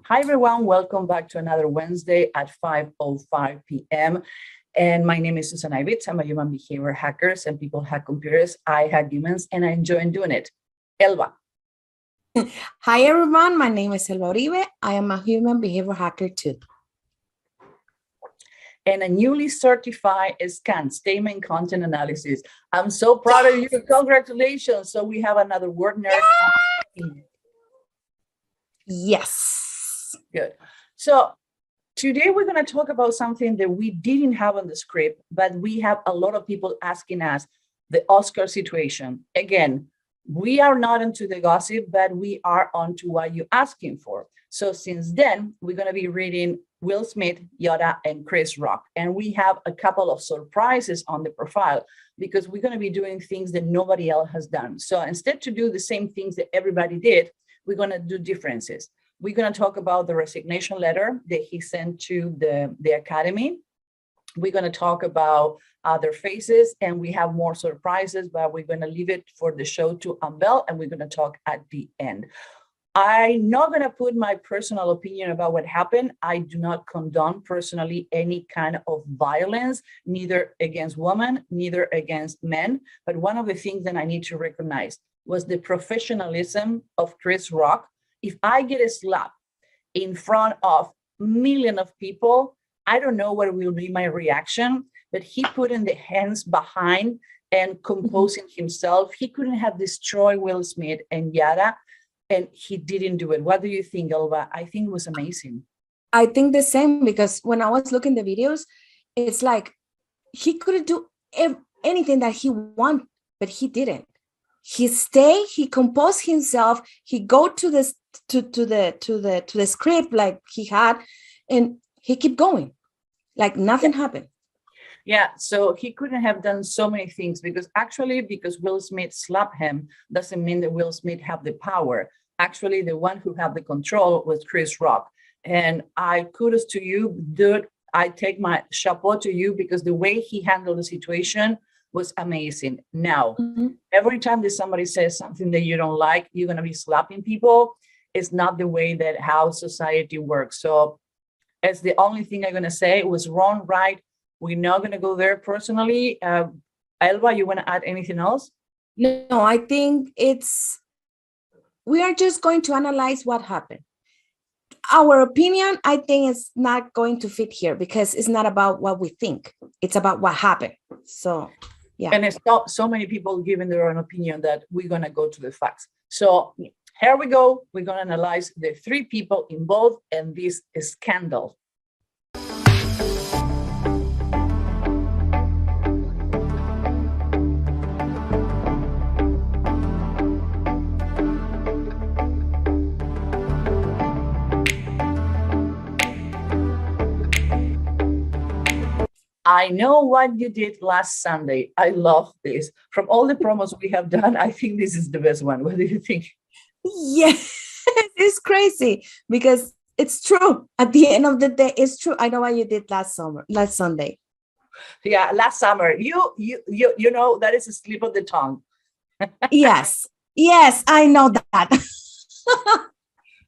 Hi, everyone. Welcome back to another Wednesday at 5:05 p.m. And my name is Susan Ivitz. I'm a human behavior hacker. Some people hack computers. I hack humans, and I enjoy doing it. Elba. Hi, everyone. My name is Elba Uribe. I am a human behavior hacker too. And a newly certified scan statement content analysis. I'm so proud of you. Congratulations. So we have another word nerd. Yes. Good. So today we're going to talk about something that we didn't have on the script, but we have a lot of people asking us, the Oscar situation. Again, we are not into the gossip, but we are onto what you're asking for. So since then, we're going to be reading Will Smith, Yoda, and Chris Rock. And we have a couple of surprises on the profile because we're going to be doing things that nobody else has done. So instead to do the same things that everybody did, we're going to do differences. We're going to talk about the resignation letter that he sent to the academy. We're going to talk about their faces, and we have more surprises, but we're going to leave it for the show to unveil, and we're going to talk at the end. I'm not going to put my personal opinion about what happened. I do not condone personally any kind of violence, neither against women, neither against men. But one of the things that I need to recognize was the professionalism of Chris Rock. If I get a slap in front of millions of people, I don't know what will be my reaction, but he put in the hands behind and composing himself. He couldn't have destroyed Will Smith and Yada, and he didn't do it. What do you think, Elba? I think it was amazing. I think the same, because when I was looking at the videos, it's like he couldn't do anything that he wanted, but he didn't. He stayed, he composed himself, he go to this to the script like he had, and he kept going like nothing happened. Yeah, so he couldn't have done so many things because Will Smith slapped him doesn't mean that Will Smith have the power. Actually, the one who had the control was Chris Rock. And I kudos to you, dude. I take my chapeau to you because the way he handled the situation was amazing. Now, every time that somebody says something that you don't like, you're going to be slapping people. It's not the way that how society works. So it's the only thing I'm going to say. It was wrong, right? We're not going to go there personally. Elba, you want to add anything else? No, I think we are just going to analyze what happened. Our opinion, I think, is not going to fit here because it's not about what we think. It's about what happened. So, yeah. And it's not so many people giving their own opinion that we're going to go to the facts. So here we go. We're going to analyze the three people involved in this scandal. I know what you did last Sunday. I love this. From all the promos we have done, I think this is the best one. What do you think? Yes, it's crazy because it's true. At the end of the day, it's true. I know what you did last Sunday. Yeah, last summer. You know, that is a slip of the tongue. Yes, I know that.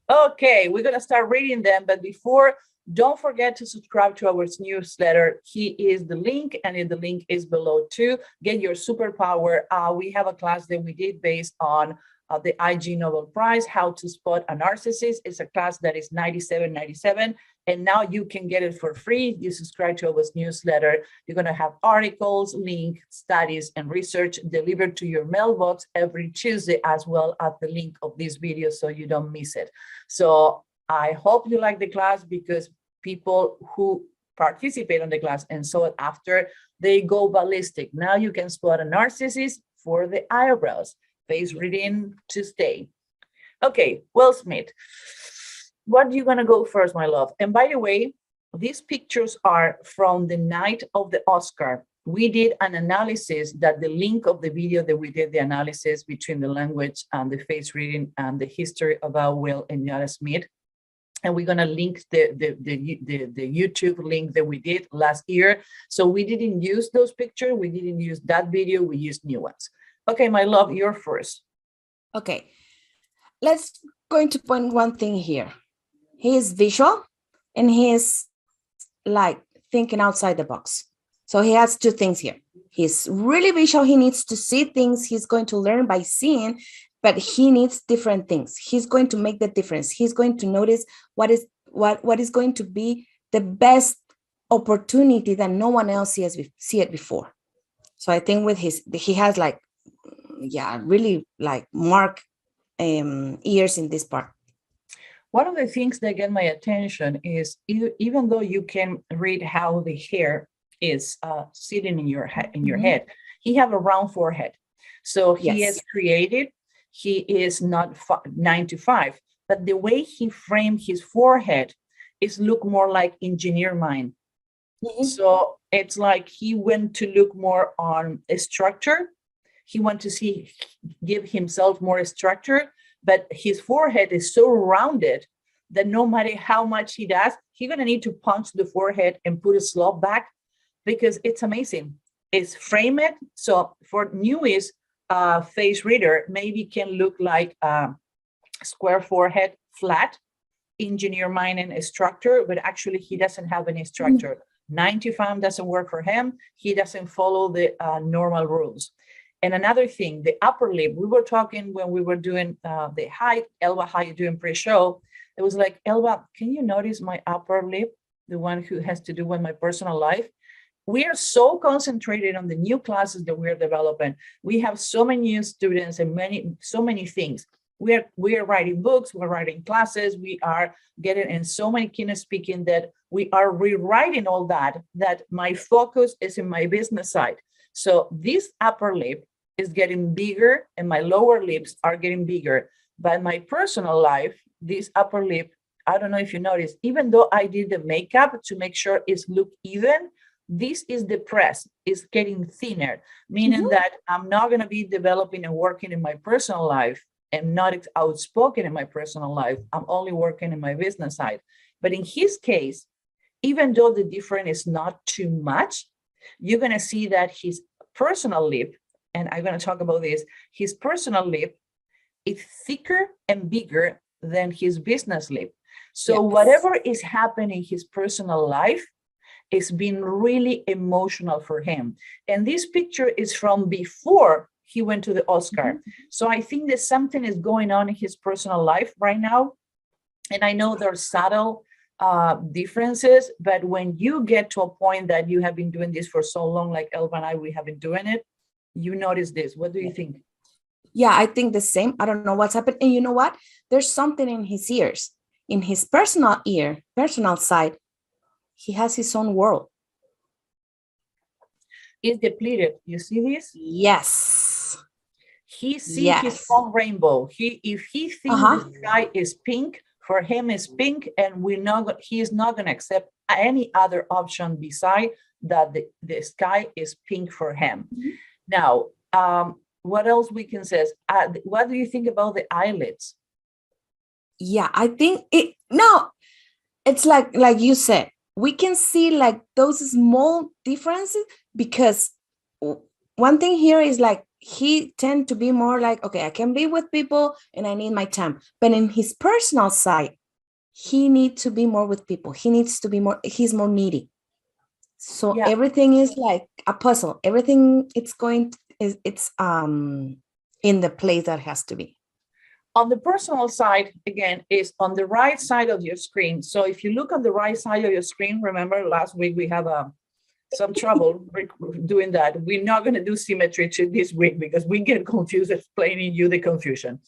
Okay, we're going to start reading them. But before, don't forget to subscribe to our newsletter. Here is the link, and the link is below too. Get your superpower. We have a class that we did based on the IG Nobel Prize, How to Spot a Narcissist. It's a class that is $97.97. And now you can get it for free. You subscribe to our newsletter. You're going to have articles, links, studies, and research delivered to your mailbox every Tuesday, as well as the link of this video so you don't miss it. So I hope you like the class because people who participate in the class and saw it after, they go ballistic. Now you can spot a narcissist for the eyebrows. Face reading to stay. Okay, Will Smith. What are you going to go first, my love? And by the way, these pictures are from the night of the Oscar. We did an analysis that the link of the video that we did the analysis between the language and the face reading and the history about Will and Yada Smith. And we're going to link the YouTube link that we did last year. So we didn't use those pictures. We didn't use that video. We used new ones. Okay, my love, you're first. Okay. Let's going to point one thing here. he is visual and he is like thinking outside the box. So he has two things here. He's really visual. He needs to see things. He's going to learn by seeing, but he needs different things. He's going to make the difference. He's going to notice what is going to be the best opportunity that no one else see it before. So I think with he has like, yeah, really like mark ears in this part. One of the things that get my attention is even though you can read how the hair is sitting in your head, he have a round forehead. So he is created. He is not 9 to 5, but the way he framed his forehead is look more like engineer mind. So it's like he went to look more on a structure. He went to give himself more structure, but his forehead is so rounded that no matter how much he does, he's gonna need to punch the forehead and put a slope back because it's amazing. It's framed. So for newest face reader, maybe can look like a square forehead, flat, engineer mind and a structure, but actually he doesn't have any structure. 9 to 5 doesn't work for him. He doesn't follow the normal rules. And another thing, the upper lip, we were talking when we were doing the height, Elba, how you doing pre-show? It was like, Elba, can you notice my upper lip, the one who has to do with my personal life? We are so concentrated on the new classes that we're developing. We have so many new students and so many things. We are writing books, we're writing classes, we are getting in so many keynote speaking that we are rewriting all that my focus is in my business side. So this upper lip is getting bigger and my lower lips are getting bigger. But my personal life, this upper lip, I don't know if you noticed, even though I did the makeup to make sure it's look even, this is depressed, it's getting thinner, meaning that I'm not going to be developing and working in my personal life and not outspoken in my personal life. I'm only working in my business side. But in his case, even though the difference is not too much, you're going to see that his personal lip, and I'm going to talk about this, his personal lip is thicker and bigger than his business lip. So whatever is happening in his personal life is been really emotional for him. And this picture is from before he went to the Oscar. So I think that something is going on in his personal life right now. And I know there's subtle differences, but when you get to a point that you have been doing this for so long, like Elba and I, we have been doing it, you notice this. What do you think? Yeah, I think the same. I don't know what's happened. And you know what? There's something in his ears. In his personal side, he has his own world. It's depleted. You see this? Yes. He sees his own rainbow. If he thinks the sky is pink, for him is pink, and he is not going to accept any other option beside that the sky is pink for him. Now, what else we can say? What do you think about the eyelids? Yeah, I think it's like you said, we can see like those small differences because one thing here is like he tend to be more like, okay, I can be with people and I need my time. But in his personal side, he needs to be more with people. He's more needy. So everything is like a puzzle. Everything it's in the place that has to be. On the personal side, again, is on the right side of your screen. So if you look on the right side of your screen, remember last week we had some trouble doing that. We're not going to do symmetry this week because we get confused explaining you the confusion.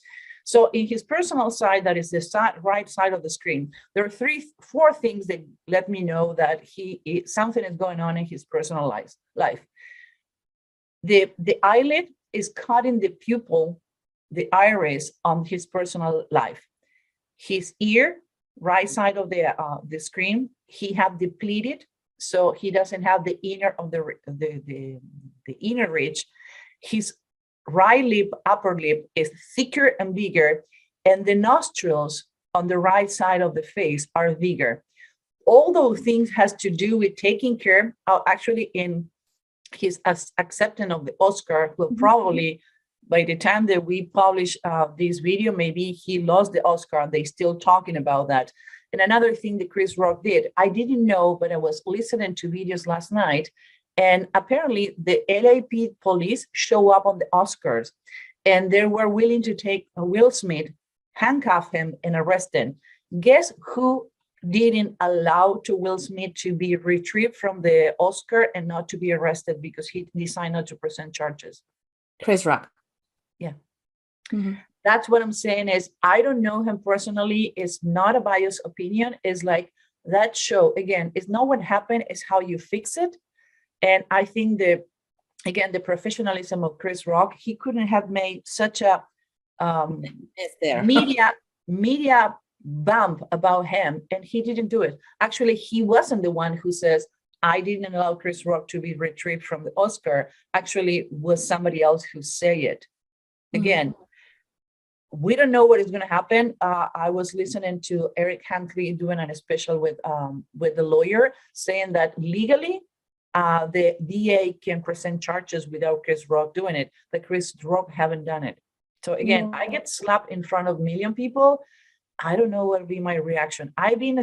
So in his personal side, that is the right side of the screen, there are 4 things that let me know that something is going on in his personal life. The eyelid is cutting the pupil, the iris on his personal life. His ear, right side of the screen, he have depleted, so he doesn't have the inner of the inner ridge. His right lip, upper lip is thicker and bigger, and the nostrils on the right side of the face are bigger. All those things has to do with taking care of, actually in his acceptance of the Oscar will probably, by the time that we publish this video, maybe he lost the Oscar. They're still talking about that. And another thing that Chris Rock did, I didn't know, but I was listening to videos last night, and apparently the LAP police show up on the Oscars, and they were willing to take Will Smith, handcuff him, and arrest him. Guess who didn't allow to Will Smith to be retrieved from the Oscar and not to be arrested because he decided not to present charges? Chris Rock. Yeah. Mhm. That's what I'm saying is, I don't know him personally. It's not a biased opinion. It's like that show, again, it's not what happened, it's how you fix it. And I think again, the professionalism of Chris Rock, he couldn't have made such a media bump about him, and he didn't do it. Actually, he wasn't the one who says, I didn't allow Chris Rock to be retrieved from the Oscar. Actually, was somebody else who said it. Again, we don't know what is going to happen. I was listening to Eric Huntley doing a special with the lawyer saying that legally, the DA can present charges without Chris Rock doing it, but Chris Rock haven't done it. So again, I get slapped in front of a million people. I don't know what would be my reaction. I've been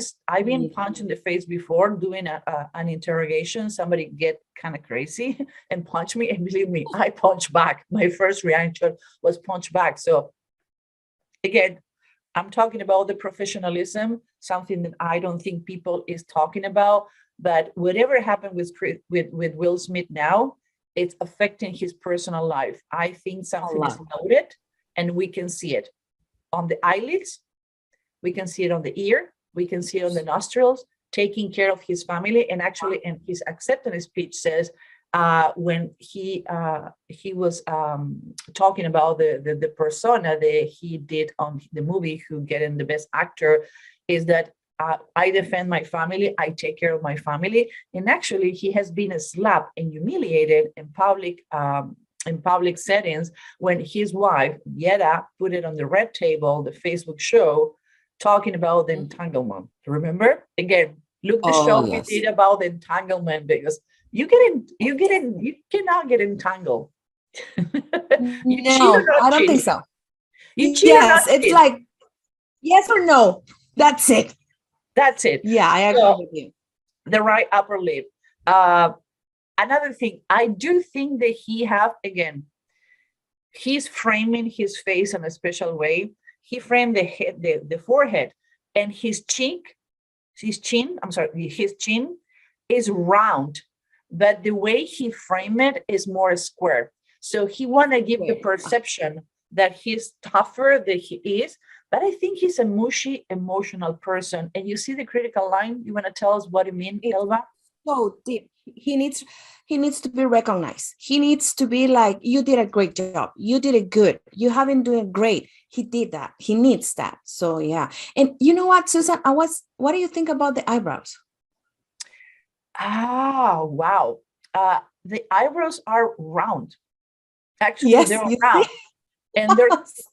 punched in the face before doing an interrogation. Somebody get kind of crazy and punch me, and believe me, I punch back. My first reaction was punch back. So again, I'm talking about the professionalism, something that I don't think people is talking about. But whatever happened with Will Smith now, it's affecting his personal life. I think something is loaded, and we can see it on the eyelids. We can see it on the ear. We can see it on the nostrils, taking care of his family. And actually, in his acceptance speech says, when he was talking about the persona that he did on the movie, who getting the best actor, is that I defend my family, I take care of my family. And actually, he has been slapped and humiliated in public settings when his wife, Yeda, put it on the red table, the Facebook show, talking about the entanglement. Remember? Again, look the show we did about the entanglement, because you cannot get entangled. No, I don't think so. You cheat or not it's cheat. like yes or no. That's it. That's it. Yeah, I agree with you. The right upper lip. Another thing, I do think that he's framing his face in a special way. He framed the head, the forehead, and his chin is round, but the way he framed it is more square. So he want to give the perception that he's tougher than he is, but I think he's a mushy, emotional person. And you see the critical line? You want to tell us what you mean, Elva? So deep. He needs to be recognized. He needs to be like, you did a great job. You did it good. You have been doing great. He did that. He needs that. So yeah. And you know what, Susan, what do you think about the eyebrows? Wow. The eyebrows are round. Actually, yes, they're round. And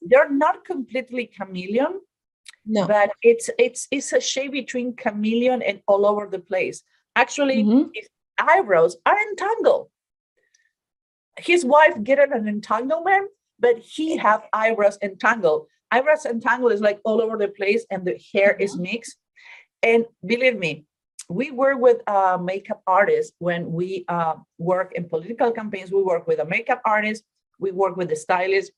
they're not completely chameleon. No, but it's a shade between chameleon and all over the place. Actually, his eyebrows are entangled. His wife get an entanglement, but he have eyebrows entangled. Eyebrows entangled is like all over the place, and the hair is mixed. And believe me, we work with makeup artists when we work in political campaigns. We work with a makeup artist, we work with the stylist,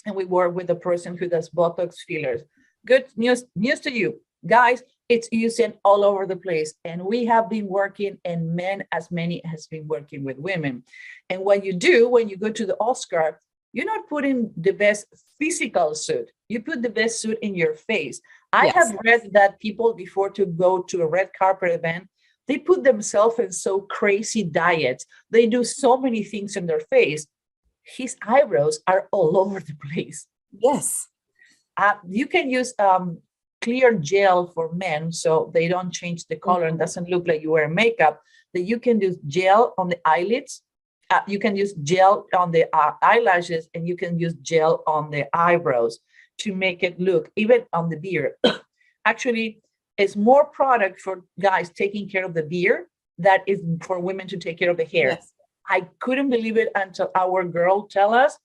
and we work with the person who does Botox fillers. Good news to you guys, it's using all over the place. And we have been working, and men as many has been working with women. And what you do when you go to the Oscar, you're not putting the best physical suit. You put the best suit in your face. I have read that people, before to go to a red carpet event, they put themselves in so crazy diets. They do so many things in their face. His eyebrows are all over the place. Yes. You can use clear gel for men, so they don't change the color and doesn't look like you wear makeup. That you can use gel on the eyelids. You can use gel on the eyelashes, and you can use gel on the eyebrows to make it look, even on the beard. Actually, it's more product for guys taking care of the beard that is for women to take care of the hair. Yes. I couldn't believe it until our girl tell us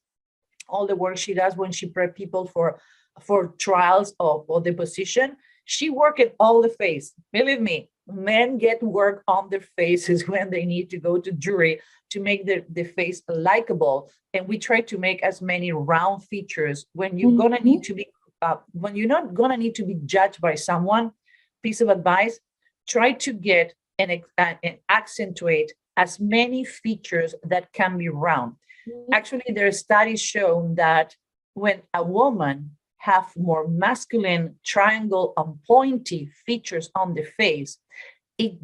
all the work she does when she prep people for trials of the position. She worked all the face. Believe me, men get work on their faces when they need to go to jury to make the face likable. And we try to make as many round features when you're gonna need to be, when you're not gonna need to be judged by someone. Piece of advice, try to get and accentuate as many features that can be round. Actually, there are studies showing that when a woman have more masculine triangle and pointy features on the face, it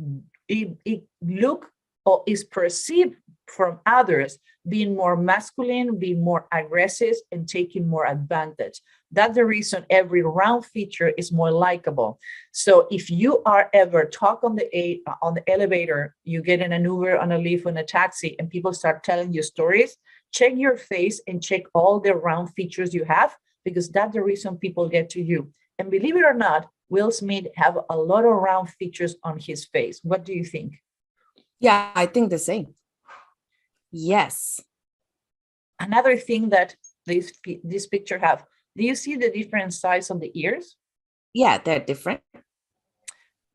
look or is perceived from others being more masculine, being more aggressive, and taking more advantage. That's the reason every round feature is more likable. So if you are ever talk on the elevator, you get in an Uber, on a Lyft, on a taxi, and people start telling you stories, check your face and check all the round features you have, because that's the reason people get to you. And believe it or not, Will Smith have a lot of round features on his face. What do you think? Yeah, I think the same. Yes. Another thing that this picture have, do you see the different size of the ears? Yeah, they're different. Do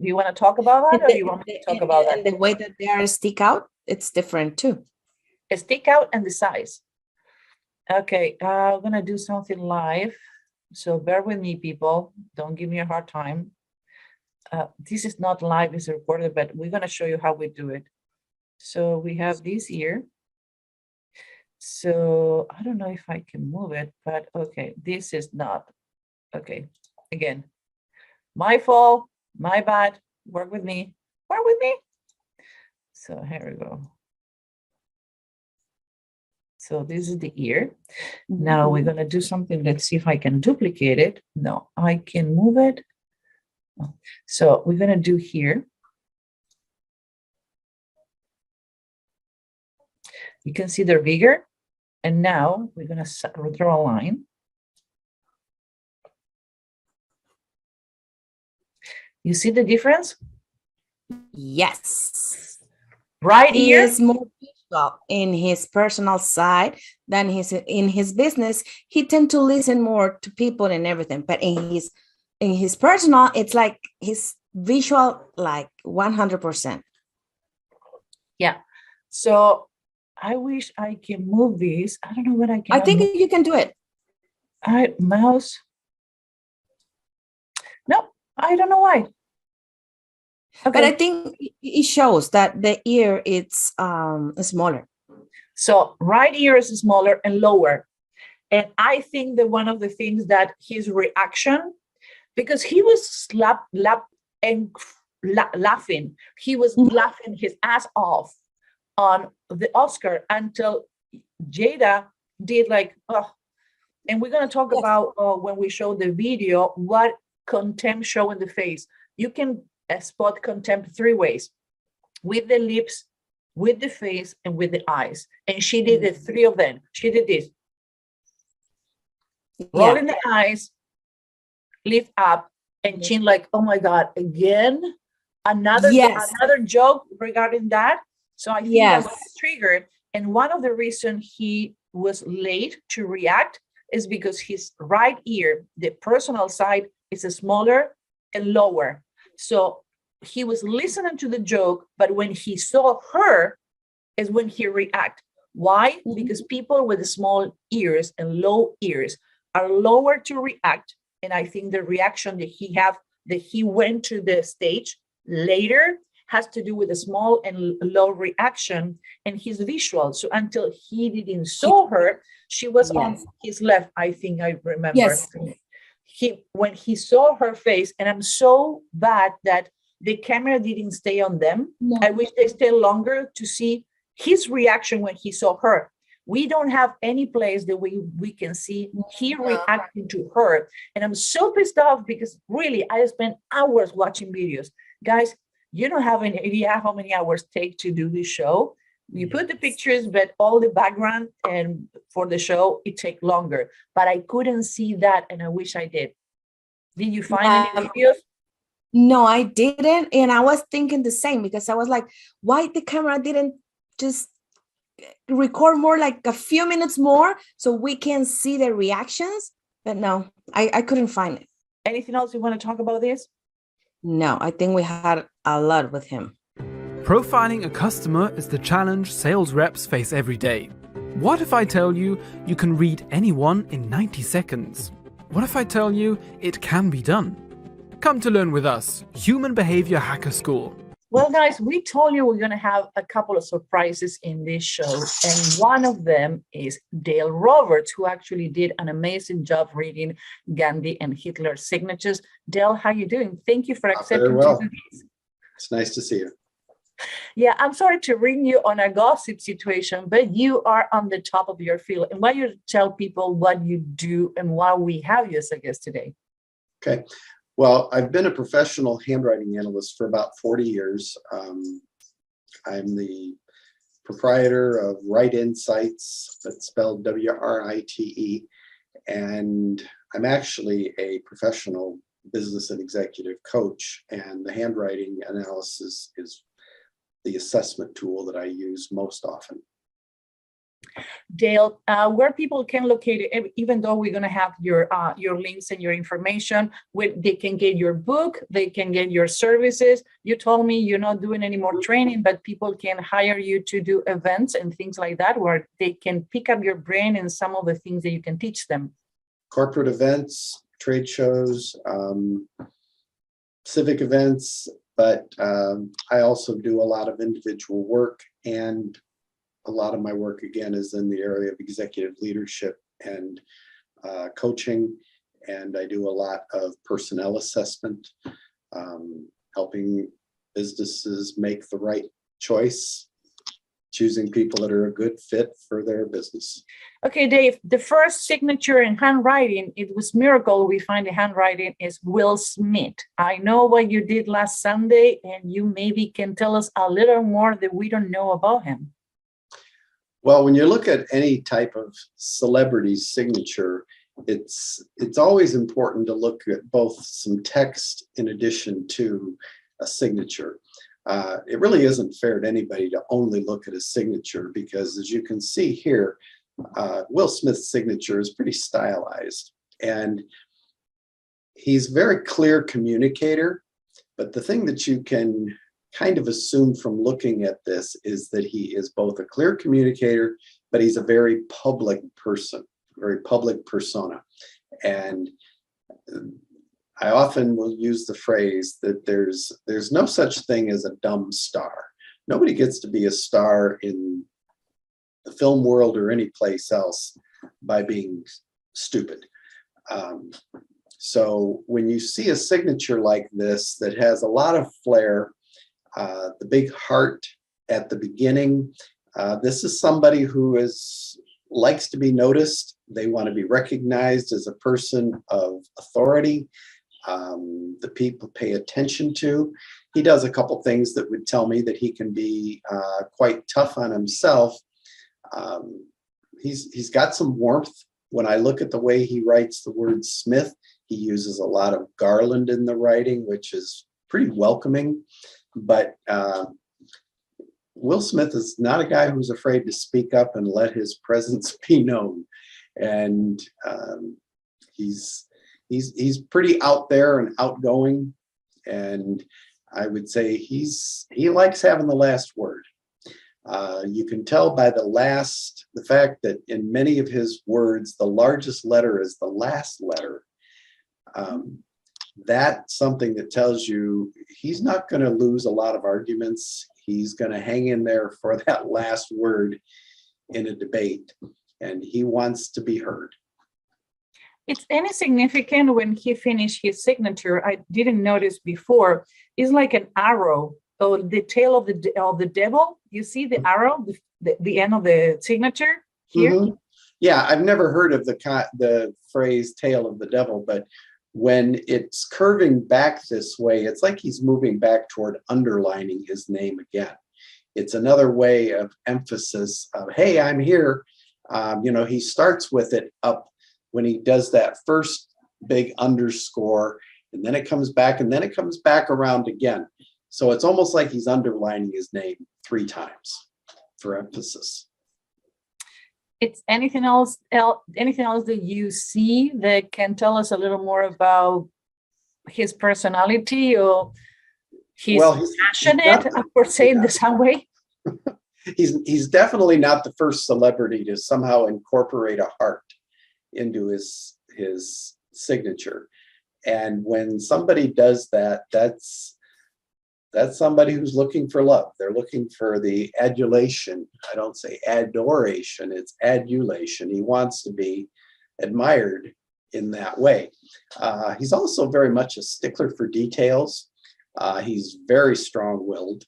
you want to talk about that, or do you want me to talk about that? And the way that they are stick out, it's different too. A stick out and the size. Okay, I'm gonna do something live, so bear with me, people. Don't give me a hard time. This is not live, it's recorded, but we're gonna show you how we do it. So we have this ear. So I don't know if I can move it, but okay, this is not. Okay, again, my fault, my bad, work with me, work with me. So here we go. So this is the ear. Now we're gonna do something, let's see if I can duplicate it. No, I can move it. So we're gonna do here. You can see they're bigger. And now we're gonna draw a line. You see the difference? Yes. Right He here. is more visual in his personal side than in his business. He tend to listen more to people and everything, but in his personal, it's like his visual, like 100%. Yeah. So I wish I can move this. I don't know what I can. I think you can do it. Mouse. No, I don't know why. Okay. But I think it shows that the ear it's smaller. So right ear is smaller and lower. And I think that one of the things that his reaction, because he was laughing, he was laughing his ass off on the Oscar until Jada did like, oh. And we're going to talk about when we show the video, what contempt show in the face. You can spot contempt three ways: with the lips, with the face, and with the eyes. And she did the three of them. She did this. Rolling the eyes, lift up, and chin like, oh my God, again? Another joke regarding that. So I think that was triggered. And one of the reasons he was late to react is because his right ear, the personal side, is smaller and lower. So he was listening to the joke, but when he saw her is when he reacted. Why? Because people with small ears and low ears are lower to react. And I think the reaction that he went to the stage later has to do with a small and low reaction and his visual. So until he didn't saw her, she was on his left, I think I remember. Yes. When he saw her face, and I'm so bad that the camera didn't stay on them. No. I wish they stayed longer to see his reaction when he saw her. We don't have any place that we can see he reacting to her. And I'm so pissed off because really, I spent hours watching videos. Guys, you don't have any idea how many hours take to do this show. You put the pictures, but all the background and for the show, it takes longer. But I couldn't see that, and I wish I did. Did you find any videos? No, I didn't. And I was thinking the same because I was like, why the camera didn't just record more, like a few minutes more so we can see the reactions? But no, I couldn't find it. Anything else you want to talk about this? No, I think we had a lot with him. Profiling a customer is the challenge sales reps face every day. What if I tell you you can read anyone in 90 seconds? What if I tell you it can be done? Come to learn with us, Human Behavior Hacker School. Well, guys, we told you we're going to have a couple of surprises in this show. And one of them is Dale Roberts, who actually did an amazing job reading Gandhi and Hitler's signatures. Dale, how you doing? Thank you for accepting. Very well. It's nice to see you. Yeah, I'm sorry to ring you on a gossip situation, but you are on the top of your field. And why don't you tell people what you do and why we have you as a guest today? Okay. Well, I've been a professional handwriting analyst for about 40 years. I'm the proprietor of Write Insights, that's spelled WRITE, and I'm actually a professional business and executive coach, and the handwriting analysis is the assessment tool that I use most often. Dale, where people can locate it, even though we're going to have your links and your information, where they can get your book, they can get your services. You told me you're not doing any more training, but people can hire you to do events and things like that, where they can pick up your brain and some of the things that you can teach them. Corporate events, trade shows, civic events, but I also do a lot of individual work, and a lot of my work, again, is in the area of executive leadership and coaching, and I do a lot of personnel assessment, helping businesses make the right choice, choosing people that are a good fit for their business. Okay, Dave, the first signature in handwriting, it was miracle. We find the handwriting is Will Smith. I know what you did last Sunday, and you maybe can tell us a little more that we don't know about him. Well, when you look at any type of celebrity signature, it's always important to look at both some text in addition to a signature. It really isn't fair to anybody to only look at a signature, because as you can see here, Will Smith's signature is pretty stylized, and he's a very clear communicator. But the thing that you can kind of assume from looking at this is that he is both a clear communicator, but he's a very public person, very public persona. And I often will use the phrase that there's no such thing as a dumb star. Nobody gets to be a star in the film world or any place else by being stupid. So when you see a signature like this that has a lot of flair, the big heart at the beginning, this is somebody who likes to be noticed. They want to be recognized as a person of authority. The people pay attention to. He does a couple things that would tell me that he can be quite tough on himself. He's got some warmth. When I look at the way he writes the word Smith, he uses a lot of garland in the writing, which is pretty welcoming. But Will Smith is not a guy who's afraid to speak up and let his presence be known. And he's pretty out there and outgoing. And I would say he likes having the last word. You can tell by the fact that in many of his words, the largest letter is the last letter. That's something that tells you he's not going to lose a lot of arguments. He's going to hang in there for that last word in a debate, and he wants to be heard. It's any significant when he finished his signature. I didn't notice before. It's like an arrow, or the tail of the devil. You see the arrow, the end of the signature here. Mm-hmm. Yeah, I've never heard of the phrase "tail of the devil," but when it's curving back this way, it's like he's moving back toward underlining his name again. It's another way of emphasis of, hey, I'm here. He starts with it up when he does that first big underscore, and then it comes back, and then it comes back around again. So it's almost like he's underlining his name 3 times for emphasis. It's anything else that you see that can tell us a little more about his personality, or he's Well, he's passionate, not, for saying yeah, the some way? he's definitely not the first celebrity to somehow incorporate a heart into his signature. And when somebody does that, that's somebody who's looking for love. They're looking for the adulation. I don't say adoration, it's adulation. He wants to be admired in that way. He's also very much a stickler for details. He's very strong-willed.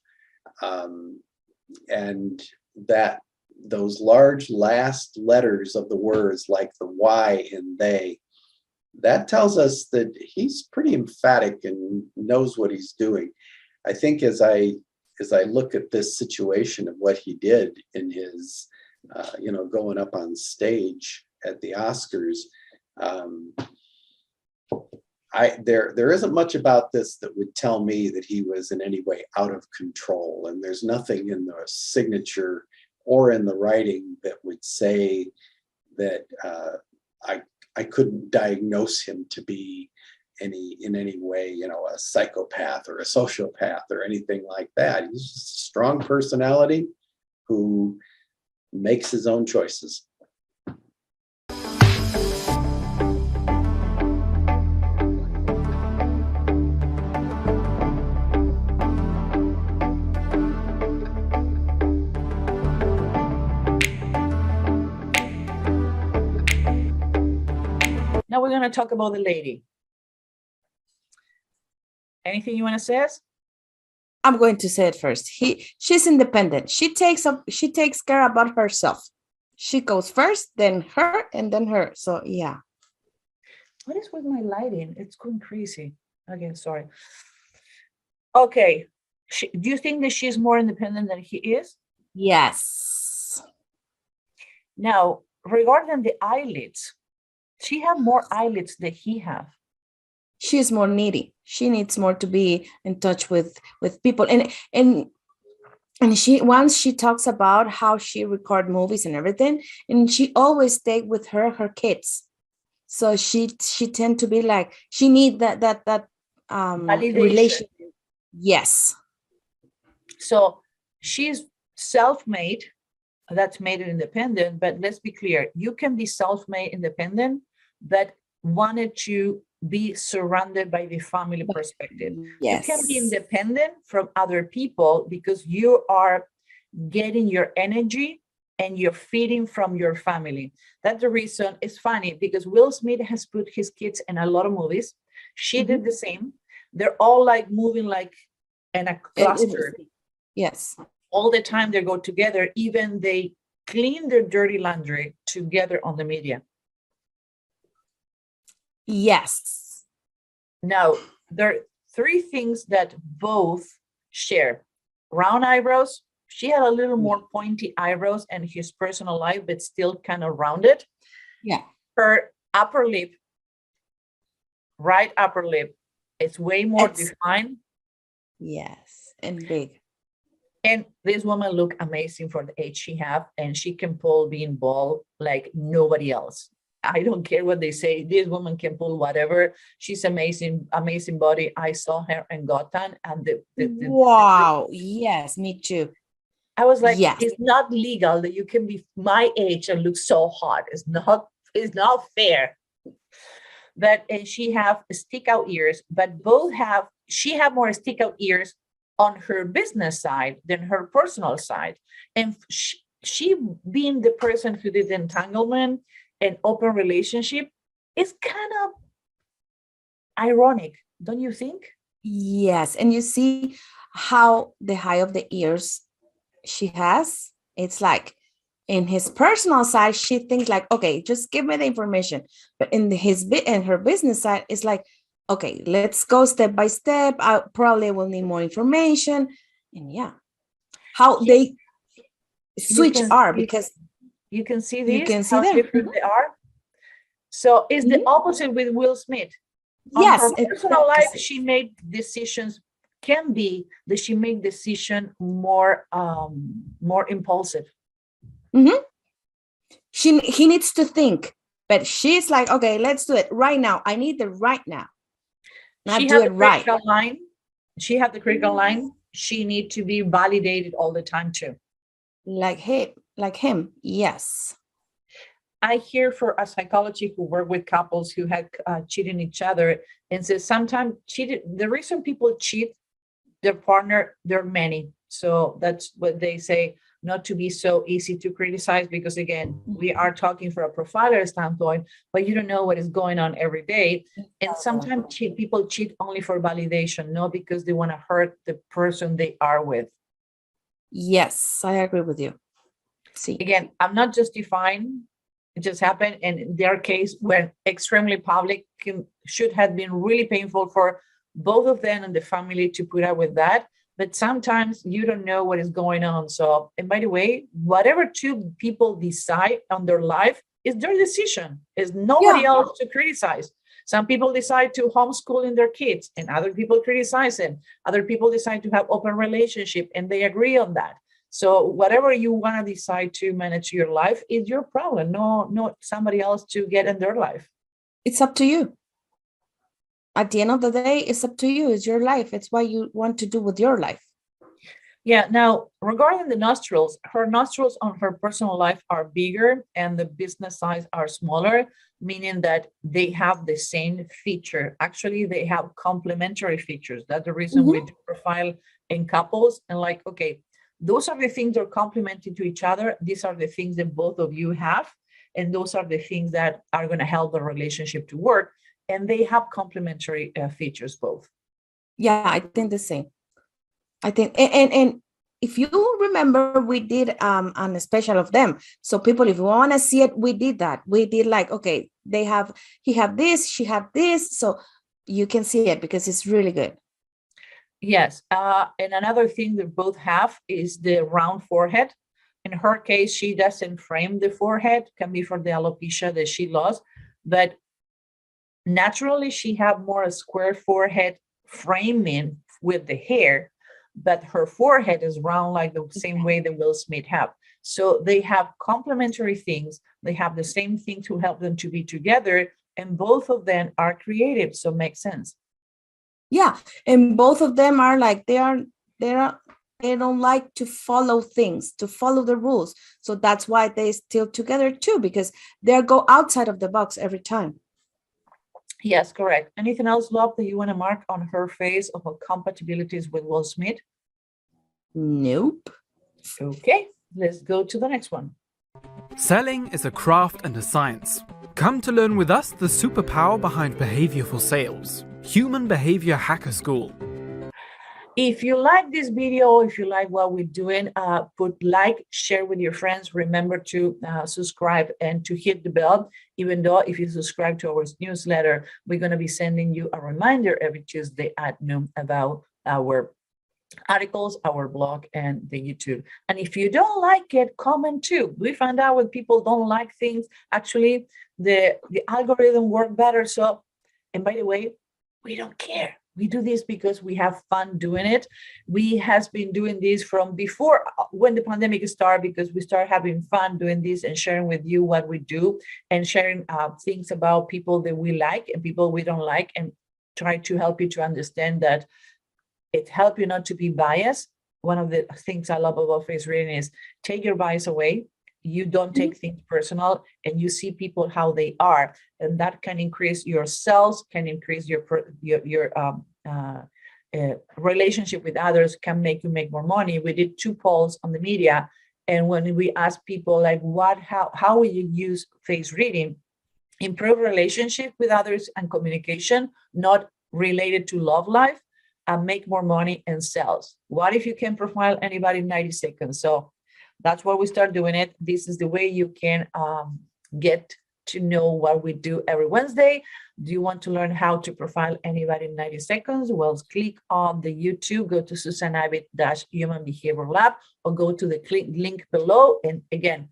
And that those large last letters of the words, like the Y in they, that tells us that he's pretty emphatic and knows what he's doing. I think as I look at this situation of what he did in his, going up on stage at the Oscars, there isn't much about this that would tell me that he was in any way out of control. And there's nothing in the signature or in the writing that would say that I couldn't diagnose him to be in any way, a psychopath or a sociopath or anything like that. He's just a strong personality who makes his own choices. Now we're going to talk about the lady. Anything you want to say? I'm going to say it first. She's independent. She takes care about herself. She goes first, then her, and then her. So yeah. What is with my lighting? It's going crazy. Again, sorry. Okay. Do you think that she's more independent than he is? Yes. Now, regarding the eyelids, she have more eyelids than he have. She's more needy. She needs more to be in touch with people. And she, once she talks about how she record movies and everything, and she always take with her kids. So she tend to be like, she need that relation. Yes. So she's self-made. That's made it independent. But let's be clear, you can be self-made independent, but wanted to be surrounded by the family perspective. Yes. You can be independent from other people because you are getting your energy and you're feeding from your family. That's the reason. It's funny because Will Smith has put his kids in a lot of movies. She did the same. They're all like moving like in a cluster. Yes. All the time they go together. Even they clean their dirty laundry together on the media. Yes. Now, there are three things that both share. Round eyebrows. She had a little more pointy eyebrows and his personal life, but still kind of rounded. Yeah. Her upper lip, right upper lip, is way more defined. Yes, and big. And this woman look amazing for the age she have, and she can pull being bald like nobody else. I don't care what they say. This woman can pull whatever. She's amazing, amazing body. I saw her in Gotham, and wow. Yes, me too. I was like, yes. It's not legal that you can be my age and look so hot. It's not fair. And she have stick out ears, but she have more stick out ears on her business side than her personal side. And she being the person who did entanglement and open relationship is kind of ironic, don't you think? Yes. And you see how the high of the ears she has, it's like in his personal side, she thinks like, okay, just give me the information. But in her business side, it's like, okay, let's go step by step. I probably will need more information. And yeah, how they switch are because you can see you these, can see how them. different they are. So it's the opposite with Will Smith. Yes. On her personal life, she made decisions, can be that she made decision more impulsive. He needs to think, but she's like, okay, let's do it right now. I need the right now. not She do had it the right. critical line. She had the critical line. She need to be validated all the time too. Like him. Yes. I hear for a psychology who work with couples who had cheating each other and says sometimes cheated. The reason people cheat their partner, there are many. So that's what they say, not to be so easy to criticize, because again, we are talking from a profiler standpoint, but you don't know what is going on every day. And sometimes people cheat only for validation, not because they want to hurt the person they are with. Yes, I agree with you. See, Again, I'm not justifying, it just happened. And in their case, when extremely public, should have been really painful for both of them and the family to put up with that. But sometimes you don't know what is going on. So, and by the way, whatever two people decide on their life is their decision. Is nobody else to criticize. Some people decide to homeschooling their kids, and other people criticize them. Other people decide to have open relationship, and they agree on that. So whatever you want to decide to manage your life is your problem. No, somebody else to get in their life. it's up to you. At the end of the day, it's up to you. It's your life. It's what you want to do with your life. Yeah. Now, regarding the nostrils, her nostrils on her personal life are bigger and the business size are smaller, meaning that they have the same feature. Actually, they have complementary features. That's the reason we do profile in couples and like, okay, those are the things that are complementing to each other. These are the things that both of you have. And those are the things that are going to help the relationship to work. And they have complementary features both. Yeah, I think the same. I think, and if you remember, we did on a special of them. So people, if you want to see it, we did that. We did like, okay, he have this, she have this. So you can see it because it's really good. Yes. And another thing that both have is the round forehead. In her case, she doesn't frame the forehead, can be for the alopecia that she lost, but naturally she have more a square forehead framing with the hair, but her forehead is round like the same way that Will Smith have. So they have complementary things. They have the same thing to help them to be together, and both of them are creative. So makes sense. Yeah, and both of them are like they don't like to follow things, to follow the rules. So that's why they still together too, because they go outside of the box every time. Yes, correct. Anything else, Love, that you want to mark on her face of her compatibilities with Will Smith? Nope. Okay, let's go to the next one. Selling is a craft and a science. Come to learn with us the superpower behind behavior for sales. Human Behavior Hacker School. If you like this video, if you like what we're doing, put like, share with your friends. Remember to subscribe and to hit the bell. Even though if you subscribe to our newsletter, we're going to be sending you a reminder every Tuesday at noon about our articles, our blog, and the YouTube. And if you don't like it, comment too. We find out when people don't like things, actually the algorithm work better. So, and by the way, we don't care. We do this because we have fun doing it. We has been doing this from before when the pandemic started, because we start having fun doing this and sharing with you what we do and sharing things about people that we like and people we don't like, and try to help you to understand that it helps you not to be biased. One of the things I love about face reading is take your bias away. You don't take things personal, and you see people how they are, and that can increase your sales, can increase your relationship with others, can make you make more money. We did 2 polls on the media, and when we asked people like, how will you use face reading? Improve relationship with others and communication, not related to love life, and make more money and sales. What if you can profile anybody in 90 seconds? So that's why we start doing it. This is the way you can get to know what we do every Wednesday. Do you want to learn how to profile anybody in 90 seconds? Well, click on the YouTube, go to Susan Abbott Human Behavior Lab, or go to the link below. And again,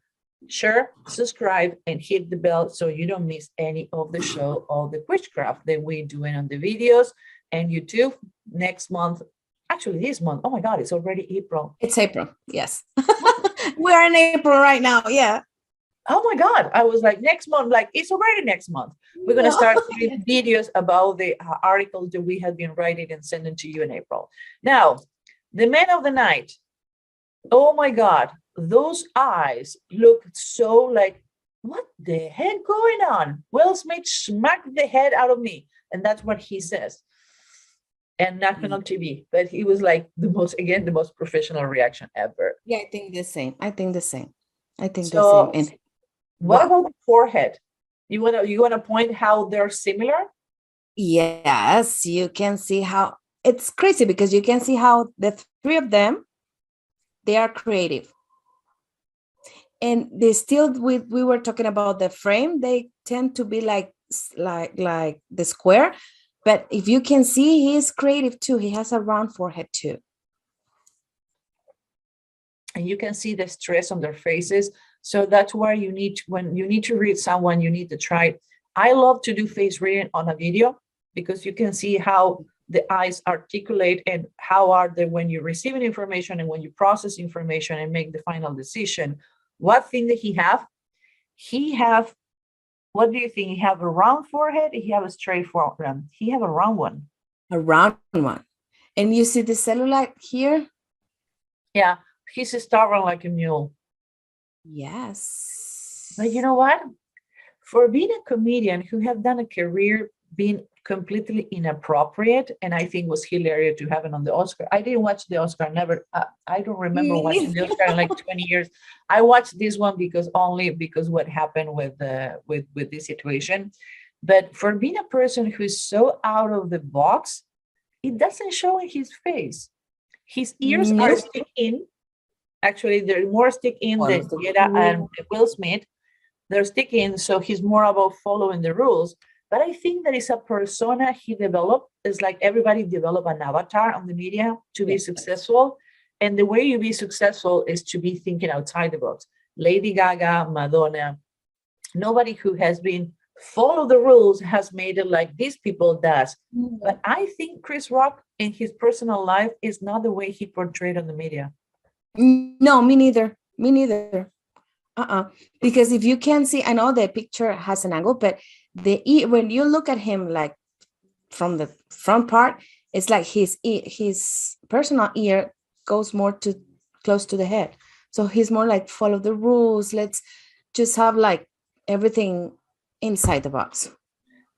share, subscribe, and hit the bell so you don't miss any of the show or the witchcraft that we're doing on the videos and YouTube next month. Actually, this month. Oh my God, it's already April. It's April. Yes. We're in April right now. Yeah. Oh my God. I was like, next month, like it's already next month. We're going to start doing videos about the articles that we have been writing and sending to you in April. Now, the man of the night. Oh my God. Those eyes look so like, what the heck going on? Will Smith smacked the head out of me. And that's what he says. And national TV. But he was like the most professional reaction ever. Yeah, I think the same. I think the same. So, And what about the forehead? You wanna point how they're similar? yes, you can see how it's crazy because you can see how the three of them, they are creative. And they still, we were talking about the frame, they tend to be like the square. But if you can see, he is creative too. He has a round forehead too. And you can see the stress on their faces. So that's why you need to, when you need to read someone, you need to try it. I love to do face reading on a video because you can see how the eyes articulate and how are they when you're receiving information and when you process information and make the final decision. What thing that he have? What do you think? He have a round forehead? He have a straight forehead? He have a round one. A round one. And you see the cellulite here? Yeah, he's stubborn like a mule. Yes. But you know what? For being a comedian who have done a career being completely inappropriate, and I think was hilarious to have it on the Oscar. I didn't watch the Oscar. I don't remember watching the Oscar in like 20 years. I watched this one because what happened with this situation. But for being a person who's so out of the box, it doesn't show in his face. His ears are stick in. Actually, they're more stick in than Jada and Will Smith. They're sticking, so he's more about following the rules. But I think that is a persona he developed. It's like everybody develop an avatar on the media to be successful. And the way you be successful is to be thinking outside the box. Lady Gaga, Madonna, nobody who has been follow the rules has made it like these people does. But I think Chris Rock in his personal life is not the way he portrayed on the media. No, me neither. Me neither. Because if you can see, I know the picture has an angle, but when you look at him like from the front part, it's like his personal ear goes more to close to the head. So he's more like follow the rules. Let's just have like everything inside the box.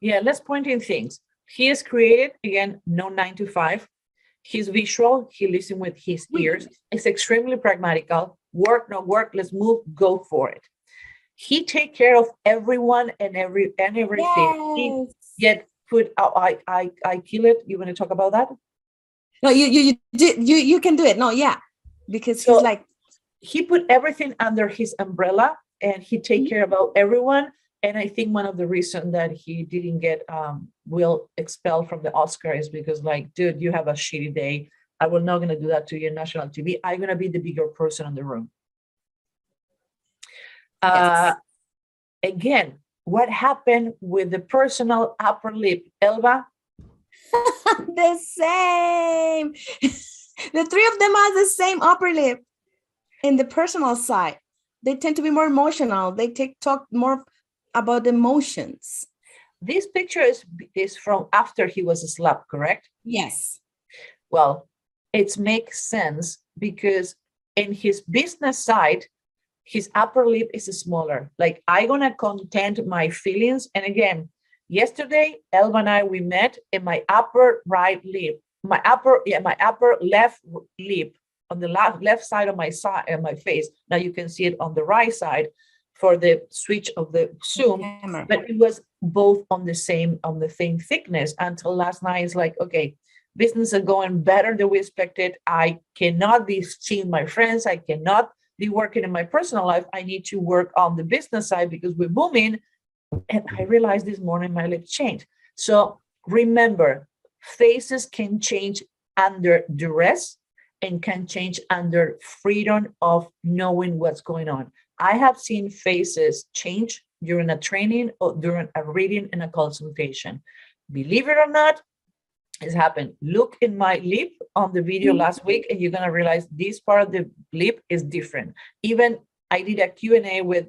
Yeah, let's point in things. He is creative, again, no 9 to 5. He's visual, he listens with his ears. It's extremely pragmatical. Work, no work, let's move, go for it. He take care of everyone and everything. Yes. I kill it. You want to talk about that? No, you can do it. No, yeah. Because he's like, he put everything under his umbrella and he take care about everyone. And I think one of the reasons that he didn't get Will expelled from the Oscar is because, like, dude, you have a shitty day. I will not going to do that to you on national TV. I'm going to be the bigger person in the room. Again, what happened with the personal upper lip, Elba? The same. The three of them have the same upper lip. In the personal side, they tend to be more emotional. They talk more about emotions. This picture is from after he was slapped, correct? Yes. Well, it makes sense because in his business side, his upper lip is smaller. Like, I'm gonna content my feelings. And again, yesterday, Elva and I, we met in my upper right lip, my upper left lip on the left side of my face. Now you can see it on the right side for the switch of the Zoom, but it was both on the same thickness until last night. It's like, okay, business is going better than we expected. I cannot be seeing my friends. I cannot be working in my personal life. I need to work on the business side because we're booming. And I realized this morning my lips changed. So remember, faces can change under duress and can change under freedom of knowing what's going on. I have seen faces change during a training or during a reading and a consultation. Believe it or not, it's happened. Look in my lip on the video last week, and you're going to realize this part of the lip is different. Even I did a Q&A with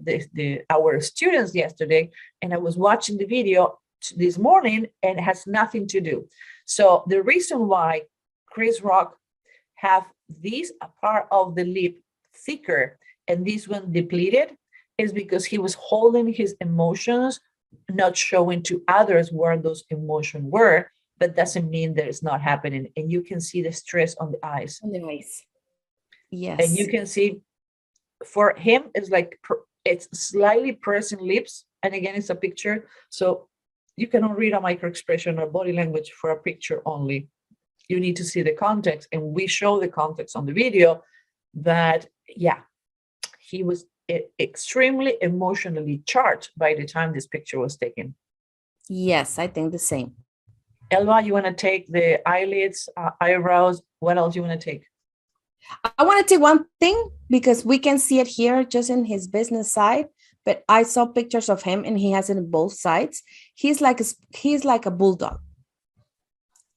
our students yesterday, and I was watching the video this morning, and it has nothing to do. So the reason why Chris Rock have this part of the lip thicker and this one depleted is because he was holding his emotions, not showing to others where those emotions were. But doesn't mean that it's not happening. And you can see the stress on the eyes. On the eyes. Yes. And you can see for him, it's like it's slightly pursing lips. And again, it's a picture. So you cannot read a micro expression or body language for a picture only. You need to see the context. And we show the context on the video that, yeah, he was extremely emotionally charged by the time this picture was taken. Yes, I think the same. Elva, you want to take the eyelids, eyebrows? What else you want to take? I want to take one thing because we can see it here just in his business side, but I saw pictures of him and he has it in both sides. He's like a bulldog.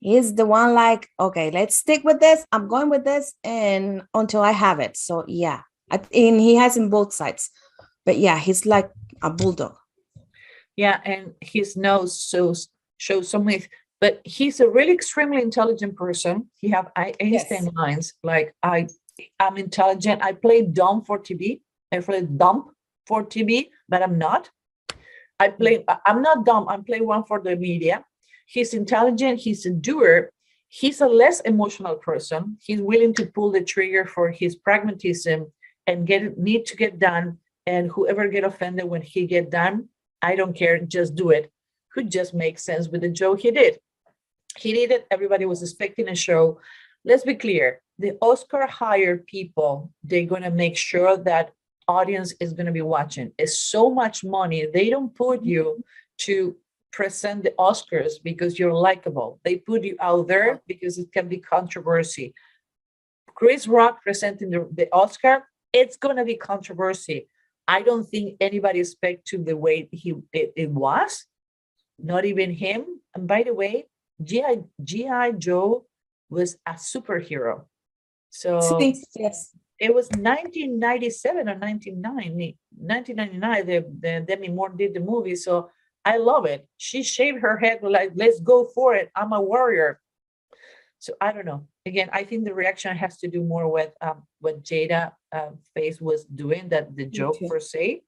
He's the one like, okay, let's stick with this. I'm going with this and until I have it. So yeah, and he has in both sides, but yeah, he's like a bulldog. Yeah, and his nose shows some myth. But he's a really extremely intelligent person. He have Einstein lines like I'm intelligent. I play dumb for TV. I play dumb for TV, but I'm not. I'm not dumb. I'm playing one for the media. He's intelligent. He's a doer. He's a less emotional person. He's willing to pull the trigger for his pragmatism and need to get done. And whoever get offended when he get done, I don't care. Just do it. Could just make sense with the joke he did. He did it. Everybody was expecting a show. Let's be clear. The Oscar hired people, they're going to make sure that audience is going to be watching. It's so much money. They don't put you to present the Oscars because you're likable. They put you out there because it can be controversy. Chris Rock presenting the Oscar, it's going to be controversy. I don't think anybody expected the way it was. Not even him. And by the way, G.I. Joe was a superhero. So yes. It was 1997 or 1999. The Demi Moore did the movie. So I love it. She shaved her head like, let's go for it. I'm a warrior. So I don't know. Again, I think the reaction has to do more with what Jada Face was doing, that the joke per se.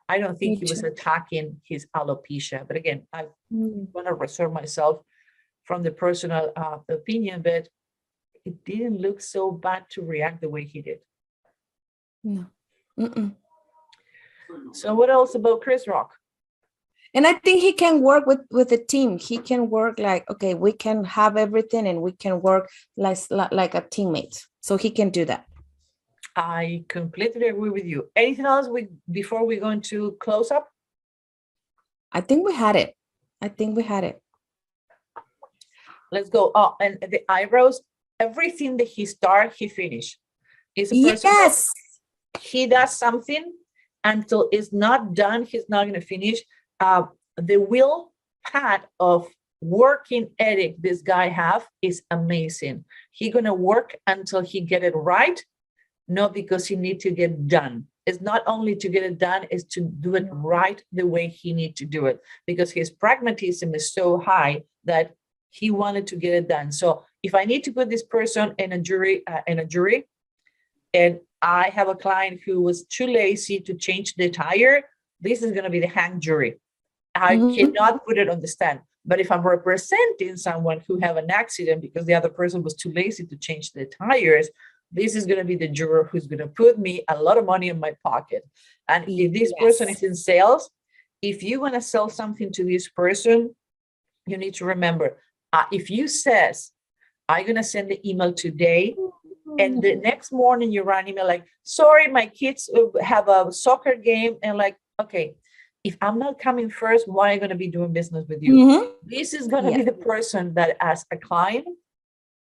I don't think he was attacking his alopecia. But again, I want to reserve myself from the personal opinion, but it didn't look so bad to react the way he did. No. So what else about Chris Rock? And I think he can work with a team. He can work like, okay, we can have everything and we can work like a teammate. So he can do that. I completely agree with you. Anything else before we go into close up? I think we had it. Let's go. Oh, and the eyebrows, everything that he started, he finished. Is a person he does something until it's not done, he's not going to finish. The will path of working ethic this guy have is amazing. He going to work until he get it right, not because he need to get done. It's not only to get it done, it's to do it right the way he need to do it, because his pragmatism is so high that he wanted to get it done. So if I need to put this person in a jury, and I have a client who was too lazy to change the tire, this is going to be the hang jury. I cannot put it on the stand. But if I'm representing someone who have an accident because the other person was too lazy to change the tires, this is going to be the juror who's going to put me a lot of money in my pocket. And if this person is in sales, if you want to sell something to this person, you need to remember, if you says, I'm going to send the email today, and the next morning you run email like, sorry, my kids have a soccer game, and like, okay, if I'm not coming first, why am I going to be doing business with you? This is going to be the person that, as a client,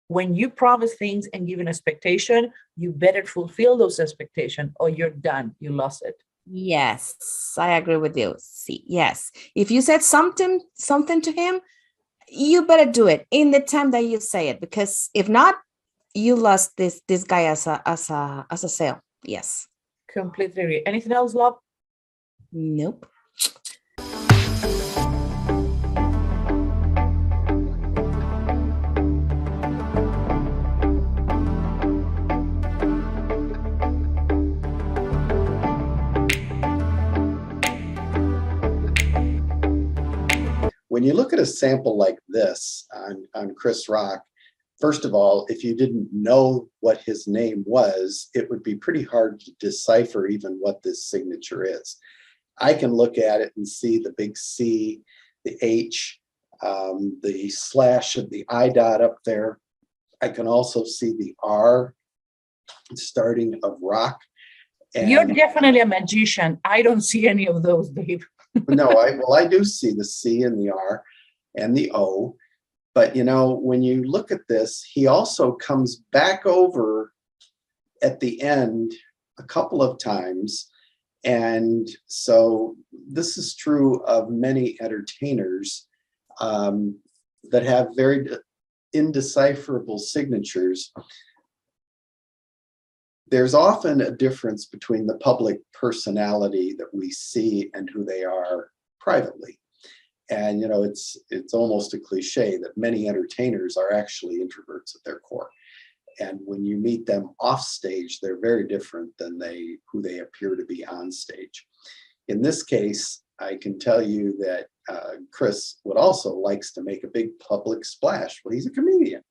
when you promise things and give an expectation, you better fulfill those expectations or you're done. You lost it. Yes, I agree with you. See, yes. If you said something to him, you better do it in the time that you say it, because if not, you lost this guy as a sale. Yes. Completely agree. Anything else, love? Nope. When you look at a sample like this on Chris Rock, first of all, if you didn't know what his name was, it would be pretty hard to decipher even what this signature is. I can look at it and see the big C, the H, the slash of the I dot up there. I can also see the R starting of rock. And You're definitely a magician. I don't see any of those, Dave. no, I do see the C and the R and the O. But, you know, when you look at this, he also comes back over at the end a couple of times. And so this is true of many entertainers that have very indecipherable signatures. There's often a difference between the public personality that we see and who they are privately. And, you know, it's almost a cliche that many entertainers are actually introverts at their core. And when you meet them off stage, they're very different than who they appear to be on stage. In this case, I can tell you that Chris would also likes to make a big public splash. Well, he's a comedian.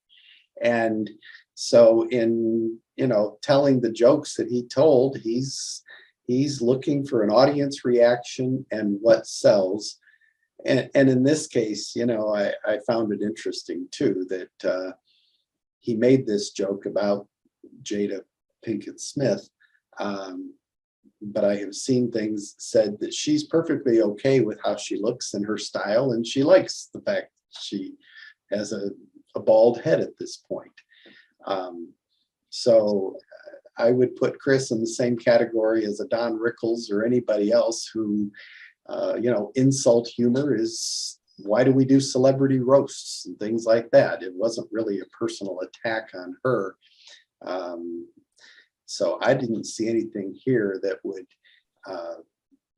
And so in, you know, telling the jokes that he told, he's looking for an audience reaction and what sells. And in this case, you know, I found it interesting too that he made this joke about Jada Pinkett Smith. But I have seen things said that she's perfectly okay with how she looks and her style, and she likes the fact that she has a bald head at this point. So I would put Chris in the same category as a Don Rickles or anybody else who, you know, insult humor is, why do we do celebrity roasts and things like that? It wasn't really a personal attack on her. So I didn't see anything here that would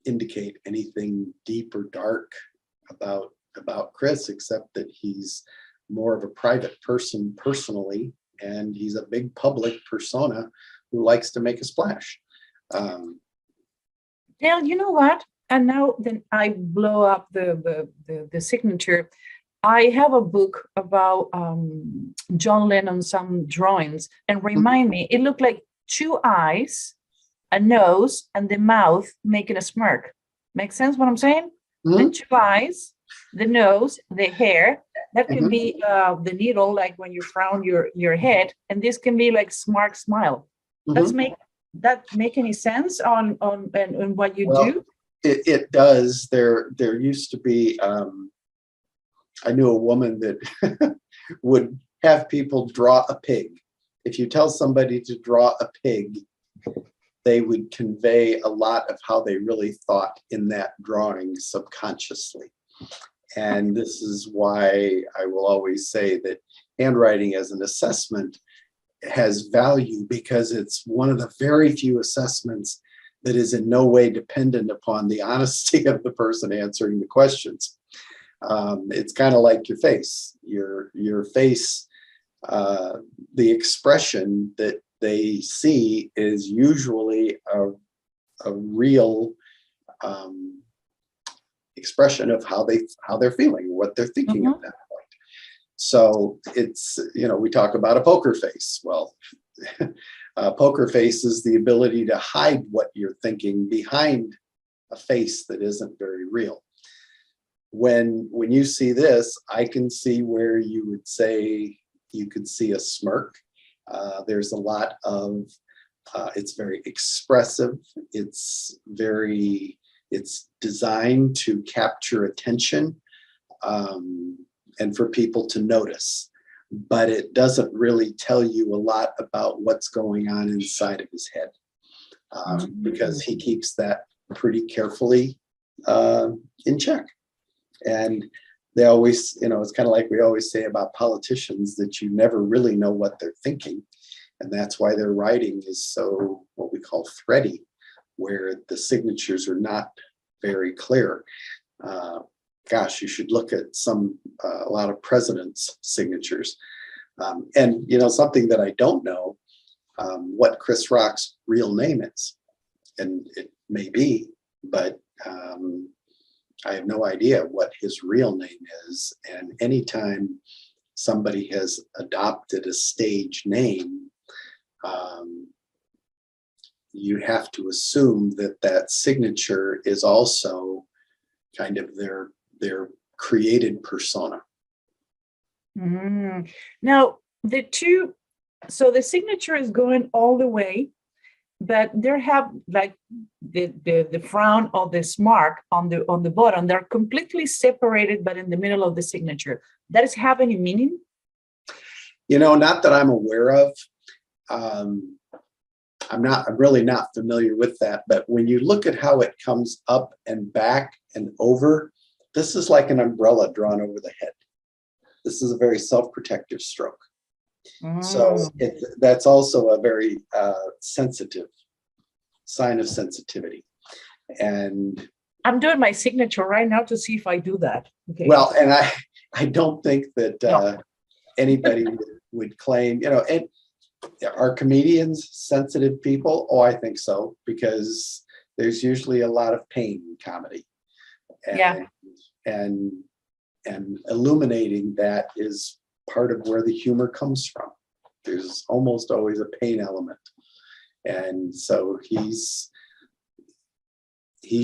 indicate anything deep or dark about Chris, except that he's more of a private person personally, and he's a big public persona who likes to make a splash. Dale, you know what? And now then I blow up the signature. I have a book about John Lennon, some drawings, and remind me, it looked like two eyes, a nose, and the mouth making a smirk. Make sense what I'm saying? Mm-hmm. The two eyes, the nose, the hair. That can be the needle, like when you frown your head, and this can be like smart smile. Mm-hmm. That make any sense on what you do? It does. There used to be, I knew a woman that would have people draw a pig. If you tell somebody to draw a pig, they would convey a lot of how they really thought in that drawing subconsciously. And this is why I will always say that handwriting as an assessment has value, because it's one of the very few assessments that is in no way dependent upon the honesty of the person answering the questions. It's kind of like your face. Your face, the expression that they see is usually a real expression of how they're feeling, what they're thinking at that point. So it's, you know, we talk about a poker face. Well, a poker face is the ability to hide what you're thinking behind a face that isn't very real. When you see this, I can see where you would say you could see a smirk. There's a lot of, it's very expressive. It's designed to capture attention and for people to notice, but it doesn't really tell you a lot about what's going on inside of his head, because he keeps that pretty carefully in check. And they always, you know, it's kind of like we always say about politicians, that you never really know what they're thinking. And that's why their writing is so, what we call thready. where the signatures are not very clear. Gosh, you should look at a lot of presidents' signatures. And, something that I don't know, what Chris Rock's real name is. And it may be, but I have no idea what his real name is. And anytime somebody has adopted a stage name, you have to assume that signature is also kind of their created persona. Now, so the signature is going all the way, but there have like the frown or this mark on the bottom. They're completely separated, but in the middle of the signature. Does it have any meaning? Not that I'm aware of. I'm really not familiar with that. But when you look at how it comes up and back and over, this is like an umbrella drawn over the head. This is a very self-protective stroke. So that's also a very sensitive sign of sensitivity. And I'm doing my signature right now to see if I do that. Okay. Well, and I don't think that anybody would claim, and are comedians sensitive people? Oh, I think so, because there's usually a lot of pain in comedy. And illuminating that is part of where the humor comes from. There's almost always a pain element. And so he's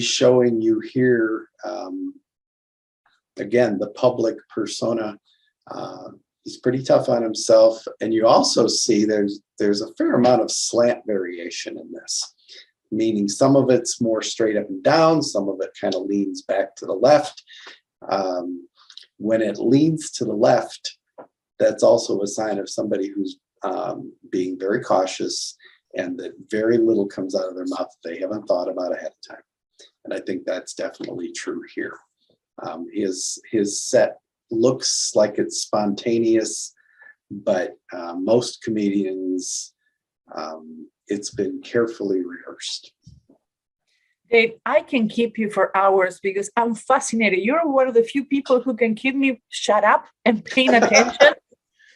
showing you here, again, the public persona. He's pretty tough on himself. And you also see there's a fair amount of slant variation in this, meaning some of it's more straight up and down, some of it kind of leans back to the left. When it leans to the left, that's also a sign of somebody who's being very cautious, and that very little comes out of their mouth that they haven't thought about ahead of time. And I think that's definitely true here. His set looks like it's spontaneous, but most comedians, it's been carefully rehearsed. Dave, I can keep you for hours because I'm fascinated. You're one of the few people who can keep me shut up and paying attention.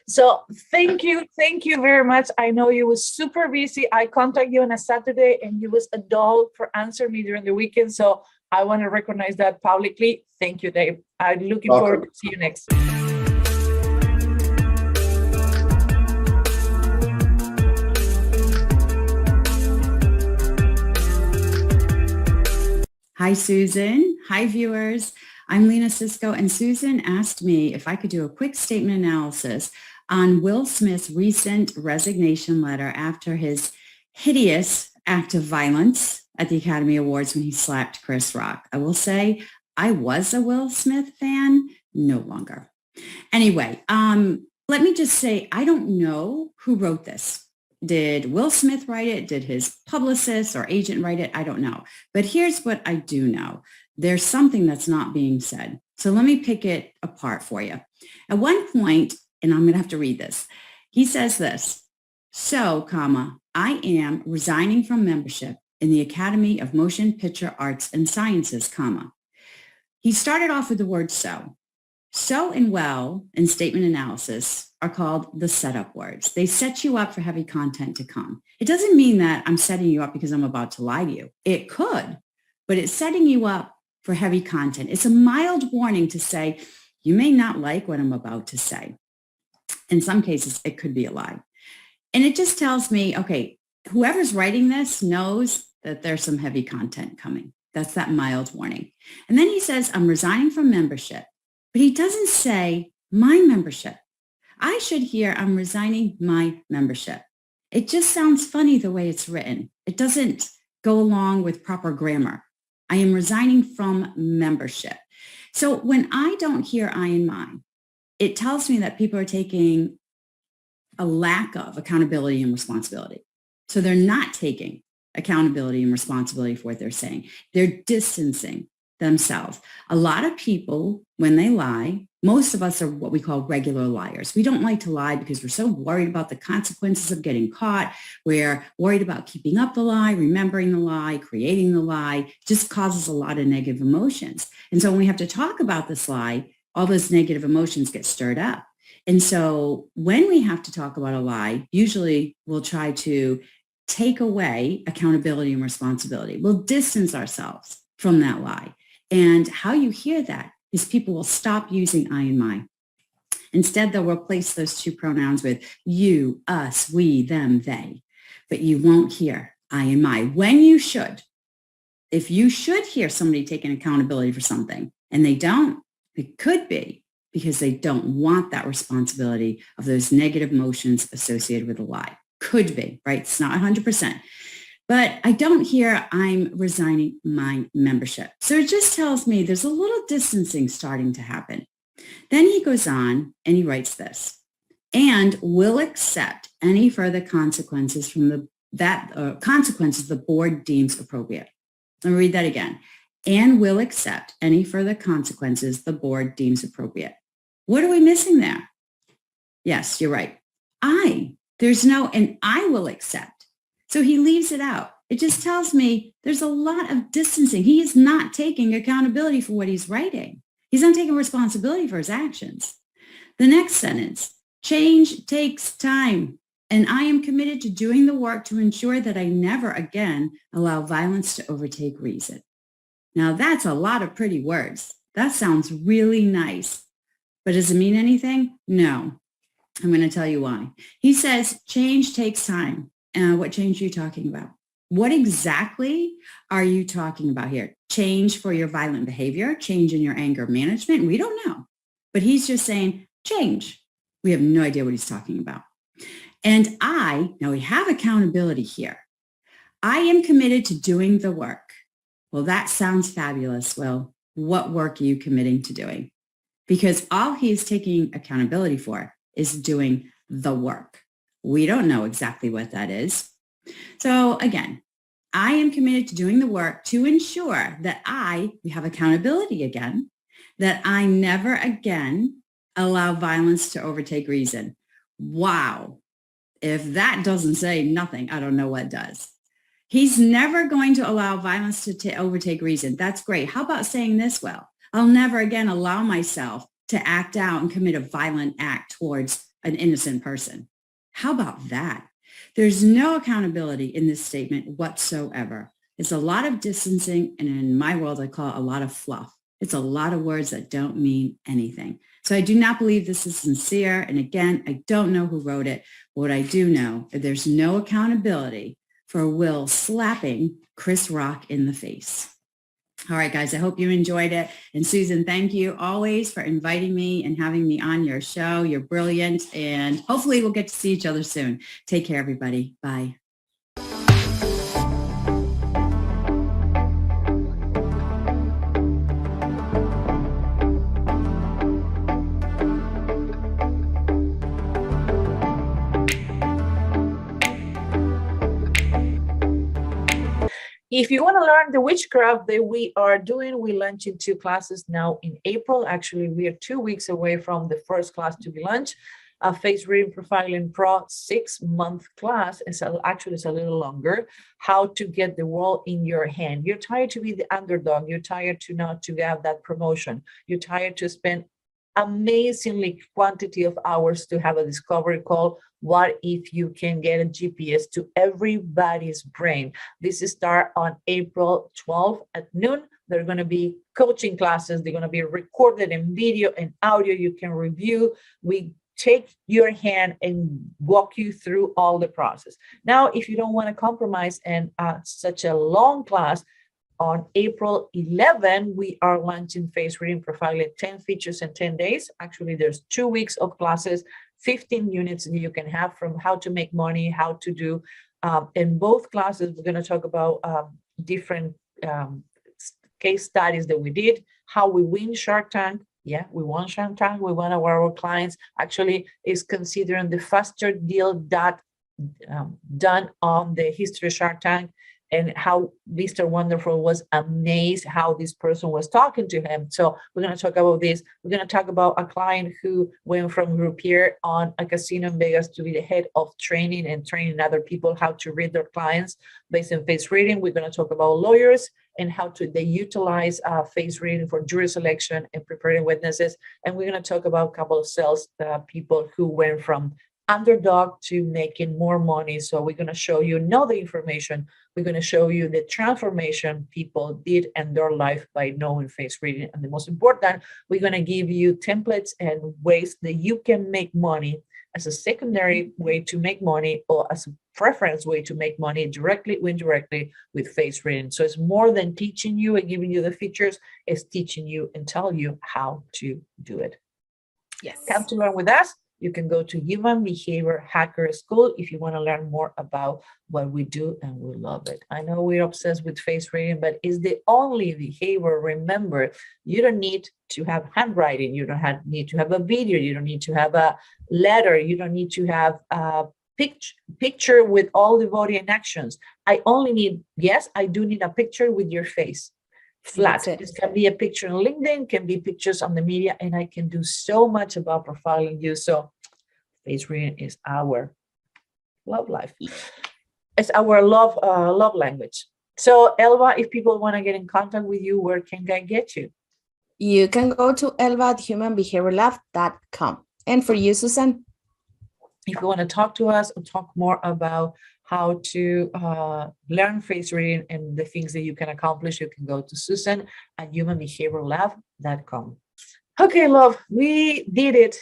So thank you very much. I know you was super busy. I contacted you on a Saturday and you was a doll for answering me during the weekend. So I want to recognize that publicly. Thank you, Dave. I'm looking forward to see you next week. Hi, Susan. Hi, viewers. I'm Lena Sisco, and Susan asked me if I could do a quick statement analysis on Will Smith's recent resignation letter after his hideous act of violence at the Academy Awards when he slapped Chris Rock. I will say I was a Will Smith fan, no longer. Anyway, let me just say, I don't know who wrote this. Did Will Smith write it? Did his publicist or agent write it? I don't know. But here's what I do know. There's something that's not being said. So let me pick it apart for you. At one point, and I'm going to have to read this, he says this, so, I am resigning from membership in the Academy of Motion Picture Arts and Sciences, He started off with the word so. So and well in statement analysis are called the setup words. They set you up for heavy content to come. It doesn't mean that I'm setting you up because I'm about to lie to you. It could, but it's setting you up for heavy content. It's a mild warning to say, you may not like what I'm about to say. In some cases, it could be a lie. And it just tells me, okay, whoever's writing this knows that there's some heavy content coming. That's that mild warning. And then he says, I'm resigning from membership. But he doesn't say my membership. I should hear I'm resigning my membership. It just sounds funny the way it's written. It doesn't go along with proper grammar. I am resigning from membership. So when I don't hear I and mine, it tells me that people are taking a lack of accountability and responsibility. So they're not taking accountability and responsibility for what they're saying. They're distancing themselves. A lot of people, when they lie, most of us are what we call regular liars. We don't like to lie because we're so worried about the consequences of getting caught. We're worried about keeping up the lie, remembering the lie, creating the lie. It just causes a lot of negative emotions. And so when we have to talk about this lie, all those negative emotions get stirred up. And so when we have to talk about a lie, usually we'll try to take away accountability and responsibility. We'll distance ourselves from that lie. And how you hear that is people will stop using I and my. Instead, they'll replace those two pronouns with you, us, we, them, they. But you won't hear I and my when you should. If you should hear somebody taking accountability for something and they don't, it could be because they don't want that responsibility of those negative emotions associated with a lie. Could be, right? It's not 100%. But I don't hear I'm resigning my membership. So it just tells me there's a little distancing starting to happen. Then he goes on and he writes this, and will accept any further consequences from consequences the board deems appropriate. Let me read that again. And will accept any further consequences the board deems appropriate. What are we missing there? Yes, you're right. There's no, and I will accept. So he leaves it out. It just tells me there's a lot of distancing. He is not taking accountability for what he's writing. He's not taking responsibility for his actions. The next sentence, change takes time, and I am committed to doing the work to ensure that I never again allow violence to overtake reason. Now that's a lot of pretty words. That sounds really nice, but does it mean anything? No. I'm going to tell you why. He says change takes time. What change are you talking about? What exactly are you talking about here? Change for your violent behavior, change in your anger management? We don't know. But he's just saying change. We have no idea what he's talking about. And now we have accountability here. I am committed to doing the work. Well, that sounds fabulous. Well, what work are you committing to doing? Because all he's taking accountability for is doing the work. We don't know exactly what that is. So again, I am committed to doing the work to ensure that we have accountability again, that I never again allow violence to overtake reason. Wow. If that doesn't say nothing, I don't know what does. He's never going to allow violence to overtake reason. That's great. How about saying this? Well, I'll never again allow myself to act out and commit a violent act towards an innocent person. How about that? There's no accountability in this statement whatsoever. It's a lot of distancing, and in my world, I call it a lot of fluff. It's a lot of words that don't mean anything. So I do not believe this is sincere. And again, I don't know who wrote it. What I do know is there's no accountability for Will slapping Chris Rock in the face. All right, guys, I hope you enjoyed it. And Susan, thank you always for inviting me and having me on your show. You're brilliant. And hopefully we'll get to see each other soon. Take care, everybody. Bye. If you want to learn the witchcraft that we are doing, we launch in 2 classes now in April. Actually, we are 2 weeks away from the first class to be launched. A Face Reading Profiling Pro 6-month class. It's a little longer. How to get the world in your hand. You're tired to be the underdog. You're tired to not to have that promotion. You're tired to spend amazingly quantity of hours to have a discovery call. What if you can get a GPS to everybody's brain? This is start on April 12th at noon. There are going to be coaching classes. They're going to be recorded in video and audio. You can review. We take your hand and walk you through all the process. Now, if you don't want to compromise and such a long class, on April 11, we are launching Face Reading Profiling 10 features in 10 days. Actually, there's 2 weeks of classes, 15 units that you can have from how to make money, how to do. In both classes, we're going to talk about different case studies that we did, how we win Shark Tank. Yeah, we won Shark Tank. We won our clients. Actually, is considering the faster deal that done on the history of Shark Tank. and how Mr. Wonderful was amazed how this person was talking to him. So we're going to talk about this. We're going to talk about a client who went from groupier on a casino in Vegas to be the head of training and training other people how to read their clients based on face reading. We're going to talk about lawyers and how they utilize face reading for jury selection and preparing witnesses. And we're going to talk about a couple of sales people who went from underdog to making more money. So we're going to show you not the information. We're going to show you the transformation people did in their life by knowing face reading. And the most important, we're going to give you templates and ways that you can make money as a secondary way to make money, or as a preference way to make money directly or indirectly with face reading. So it's more than teaching you and giving you the features, it's teaching you and tell you how to do it. Yes. Come to learn with us. You can go to Human Behavior Hacker School if you want to learn more about what we do, and we love it. I know we're obsessed with face reading, but it's the only behavior. Remember, you don't need to have handwriting. You don't need to have a video. You don't need to have a letter. You don't need to have a picture with all the body and actions. I only need, yes, I do need a picture with your face. Flat. This can be a picture on LinkedIn, can be pictures on the media, and I can do so much about profiling you. So face reading is our love life. It's our love language. So Elba, if people want to get in contact with you, where can I get you? You can go to elba@humanbehaviorlab.com. And for you, Susan? If you want to talk to us or talk more about how to learn face reading and the things that you can accomplish, you can go to susan@humanbehaviorlab.com. Okay, love, we did it.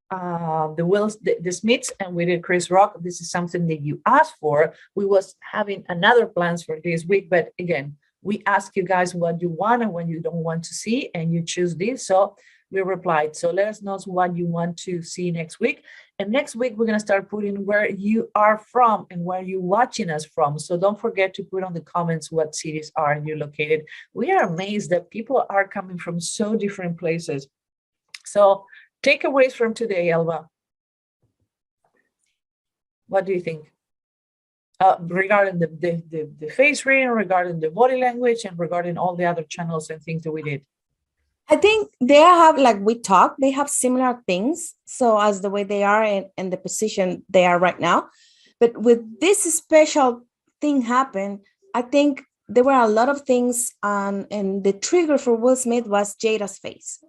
The Smiths, and we did Chris Rock. This is something that you asked for. We was having another plans for this week, but again, we ask you guys what you want and what you don't want to see, and you choose this. So we replied. So let us know what you want to see next week. And next week, we're going to start putting where you are from and where you're watching us from. So don't forget to put on the comments what cities are you're located. We are amazed that people are coming from so different places. So takeaways from today, Elba. What do you think? Regarding the face reading, regarding the body language, and regarding all the other channels and things that we did. I think they have, like we talked, they have similar things. So as the way they are in the position they are right now. But with this special thing happen, I think there were a lot of things and the trigger for Will Smith was Jada's face.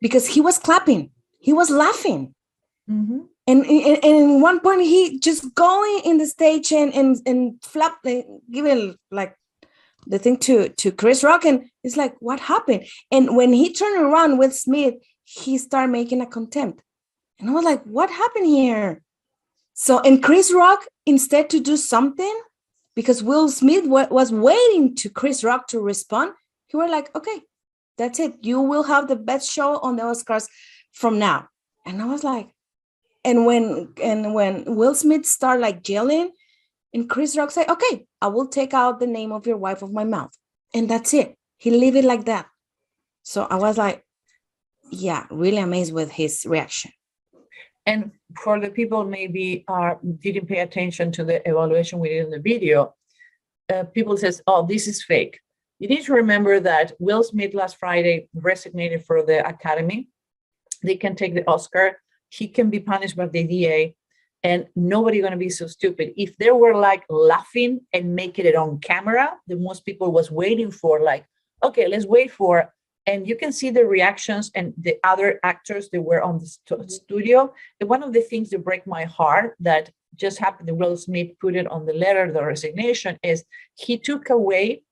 Because he was clapping, he was laughing. Mm-hmm. And in one point, he just going in the stage and flap, giving like the thing to Chris Rock, and it's like, what happened? And when he turned around with Smith, he started making a contempt. And I was like, what happened here? So, and Chris Rock, instead to do something, because Will Smith was waiting to Chris Rock to respond, he was like, okay, that's it. You will have the best show on the Oscars from now. And I was like, and when Will Smith started like yelling, and Chris Rock said, okay, I will take out the name of your wife of my mouth. And that's it. He leave it like that. So I was like, yeah, really amazed with his reaction. And for the people maybe didn't pay attention to the evaluation we did in the video, people says, oh, this is fake. You need to remember that Will Smith last Friday resignated for the Academy. They can take the Oscar. He can be punished by the DA. And nobody going to be so stupid. If they were like laughing and making it on camera, the most people was waiting for like, okay, let's wait for, and you can see the reactions and the other actors that were on the studio. And one of the things that break my heart that just happened, that Will Smith put it on the letter, the resignation, is he took away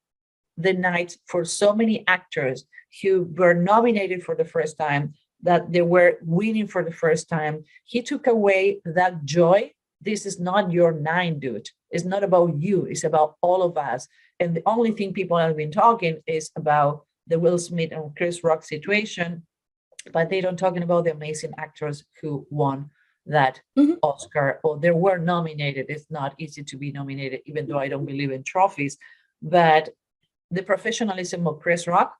the night for so many actors who were nominated for the first time, that they were winning for the first time. He took away that joy. This is not your 9, dude. It's not about you. It's about all of us. And the only thing people have been talking is about the Will Smith and Chris Rock situation, but they don't talking about the amazing actors who won that Oscar, or they were nominated. It's not easy to be nominated, even though I don't believe in trophies. But the professionalism of Chris Rock,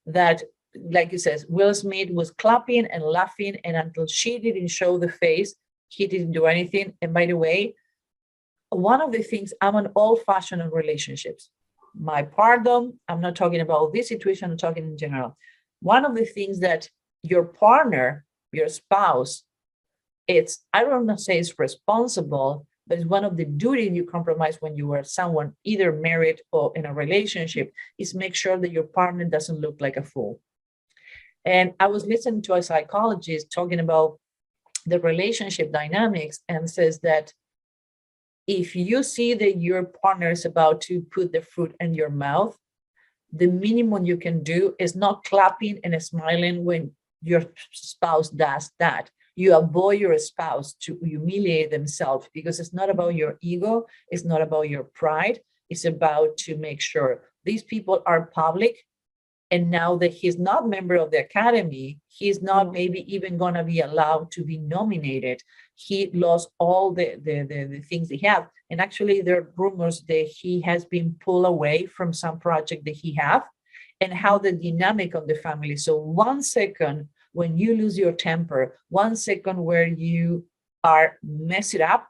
that, like you said, Will Smith was clapping and laughing, and until she didn't show the face, he didn't do anything. And by the way, one of the things, I'm an old-fashioned in relationships. My pardon, I'm not talking about this situation, I'm talking in general. One of the things that your partner, your spouse, it's, I don't want to say it's responsible, but it's one of the duties you compromise when you are someone either married or in a relationship, is make sure that your partner doesn't look like a fool. And I was listening to a psychologist talking about the relationship dynamics, and says that if you see that your partner is about to put the fruit in your mouth, the minimum you can do is not clapping and smiling when your spouse does that. You avoid your spouse to humiliate themselves, because it's not about your ego, it's not about your pride, it's about to make sure these people are public. And now that he's not a member of the academy, he's not maybe even going to be allowed to be nominated. He lost all the things he had. And actually, there are rumors that he has been pulled away from some project that he have, and how the dynamic of the family. So 1 second when you lose your temper, 1 second where you are mess it up,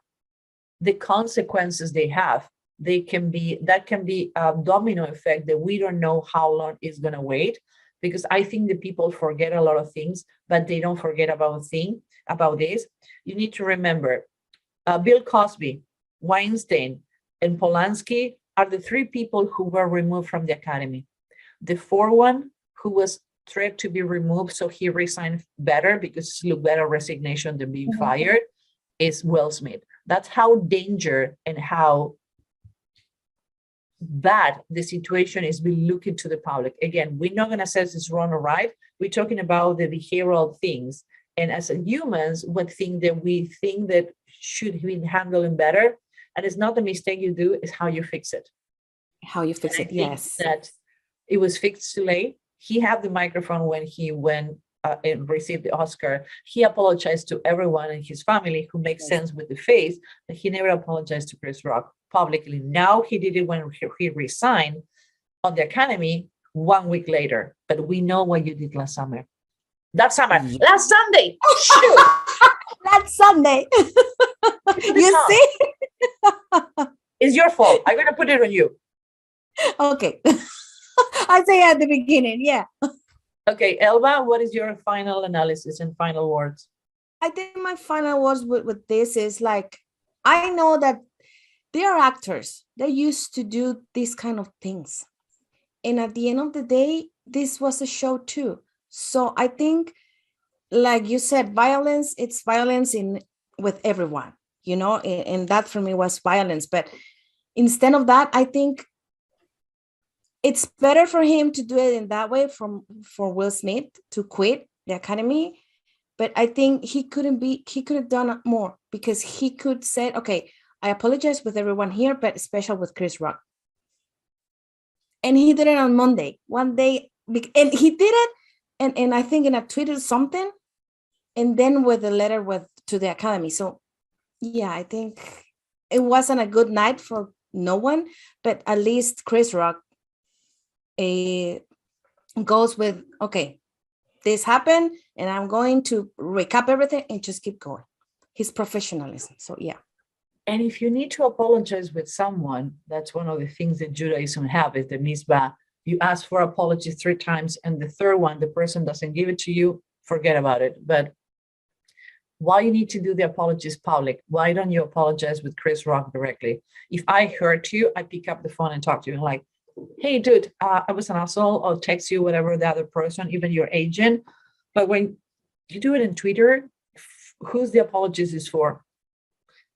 the consequences they have, that can be a domino effect that we don't know how long it's going to wait. Because I think that people forget a lot of things, but they don't forget about this. You need to remember, Bill Cosby, Weinstein, and Polanski are the 3 people who were removed from the academy. The 4th one, who was threatened to be removed, so he resigned better because he looked better resignation than being fired, is Will Smith. That's how danger and how bad the situation is being looked into the public. Again, we're not going to say it's wrong or right. We're talking about the behavioral things. And as humans, one thing that we think that should be handled better, and it's not the mistake you do, is how you fix it. How you fix it, yes. That it was fixed too late. He had the microphone when he went and received the Oscar. He apologized to everyone in his family who makes sense with the face, but he never apologized to Chris Rock publicly. Now he did it when he resigned on the Academy 1 week later. But we know what you did last summer. Last Sunday. Shoot. Last Sunday. You see? It's your fault. I'm going to put it on you. Okay. I say at the beginning, yeah. Okay, Elba, what is your final analysis and final words? I think my final words with this is like, I know that they are actors. They used to do these kind of things. And at the end of the day, this was a show too. So I think, like you said, violence, it's violence with everyone, you know, and that for me was violence. But instead of that, I think it's better for him to do it in that way for Will Smith to quit the Academy. But I think he could have done more, because he could say, okay, I apologize with everyone here, but especially with Chris Rock. And he did it on Monday, one day, and he did it. And I think in a tweet or something, and then with a letter to the Academy. So yeah, I think it wasn't a good night for no one, but at least Chris Rock goes with, okay, this happened and I'm going to recap everything and just keep going. His professionalism. So yeah. And if you need to apologize with someone, that's one of the things that Judaism have, is the misbah. You ask for apology 3 times, and the 3rd one, the person doesn't give it to you, forget about it. But why you need to do the apologies public? Why don't you apologize with Chris Rock directly? If I hurt you, I pick up the phone and talk to you like, hey, dude, I was an asshole. I'll text you, whatever, the other person, even your agent. But when you do it in Twitter, who's the apologies is for?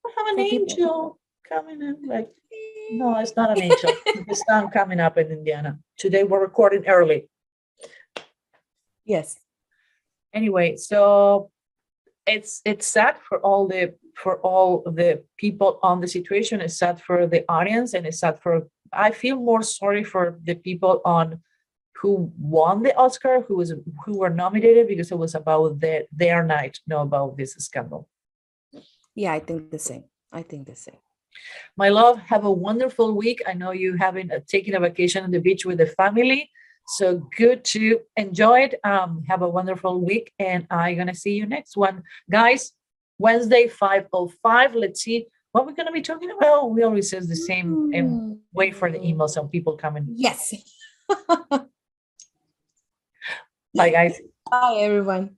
I have an angel coming in. Like, no, it's not an angel. The sun coming up in Indiana. Today we're recording early. Yes. Anyway, so it's sad for all the people on the situation. It's sad for the audience, and it's sad for, I feel more sorry for the people who won the Oscar, who were nominated, because it was about their night, not about this scandal. Yeah, I think the same. My love, have a wonderful week. I know you haven't taken a vacation on the beach with the family, so good to enjoy it. Have a wonderful week, and I'm gonna see you next one, guys. Wednesday 5:05. Let's see what we're going to be talking about? We always says the same and wait for the emails and people coming. Yes. Bye, guys. Bye, everyone.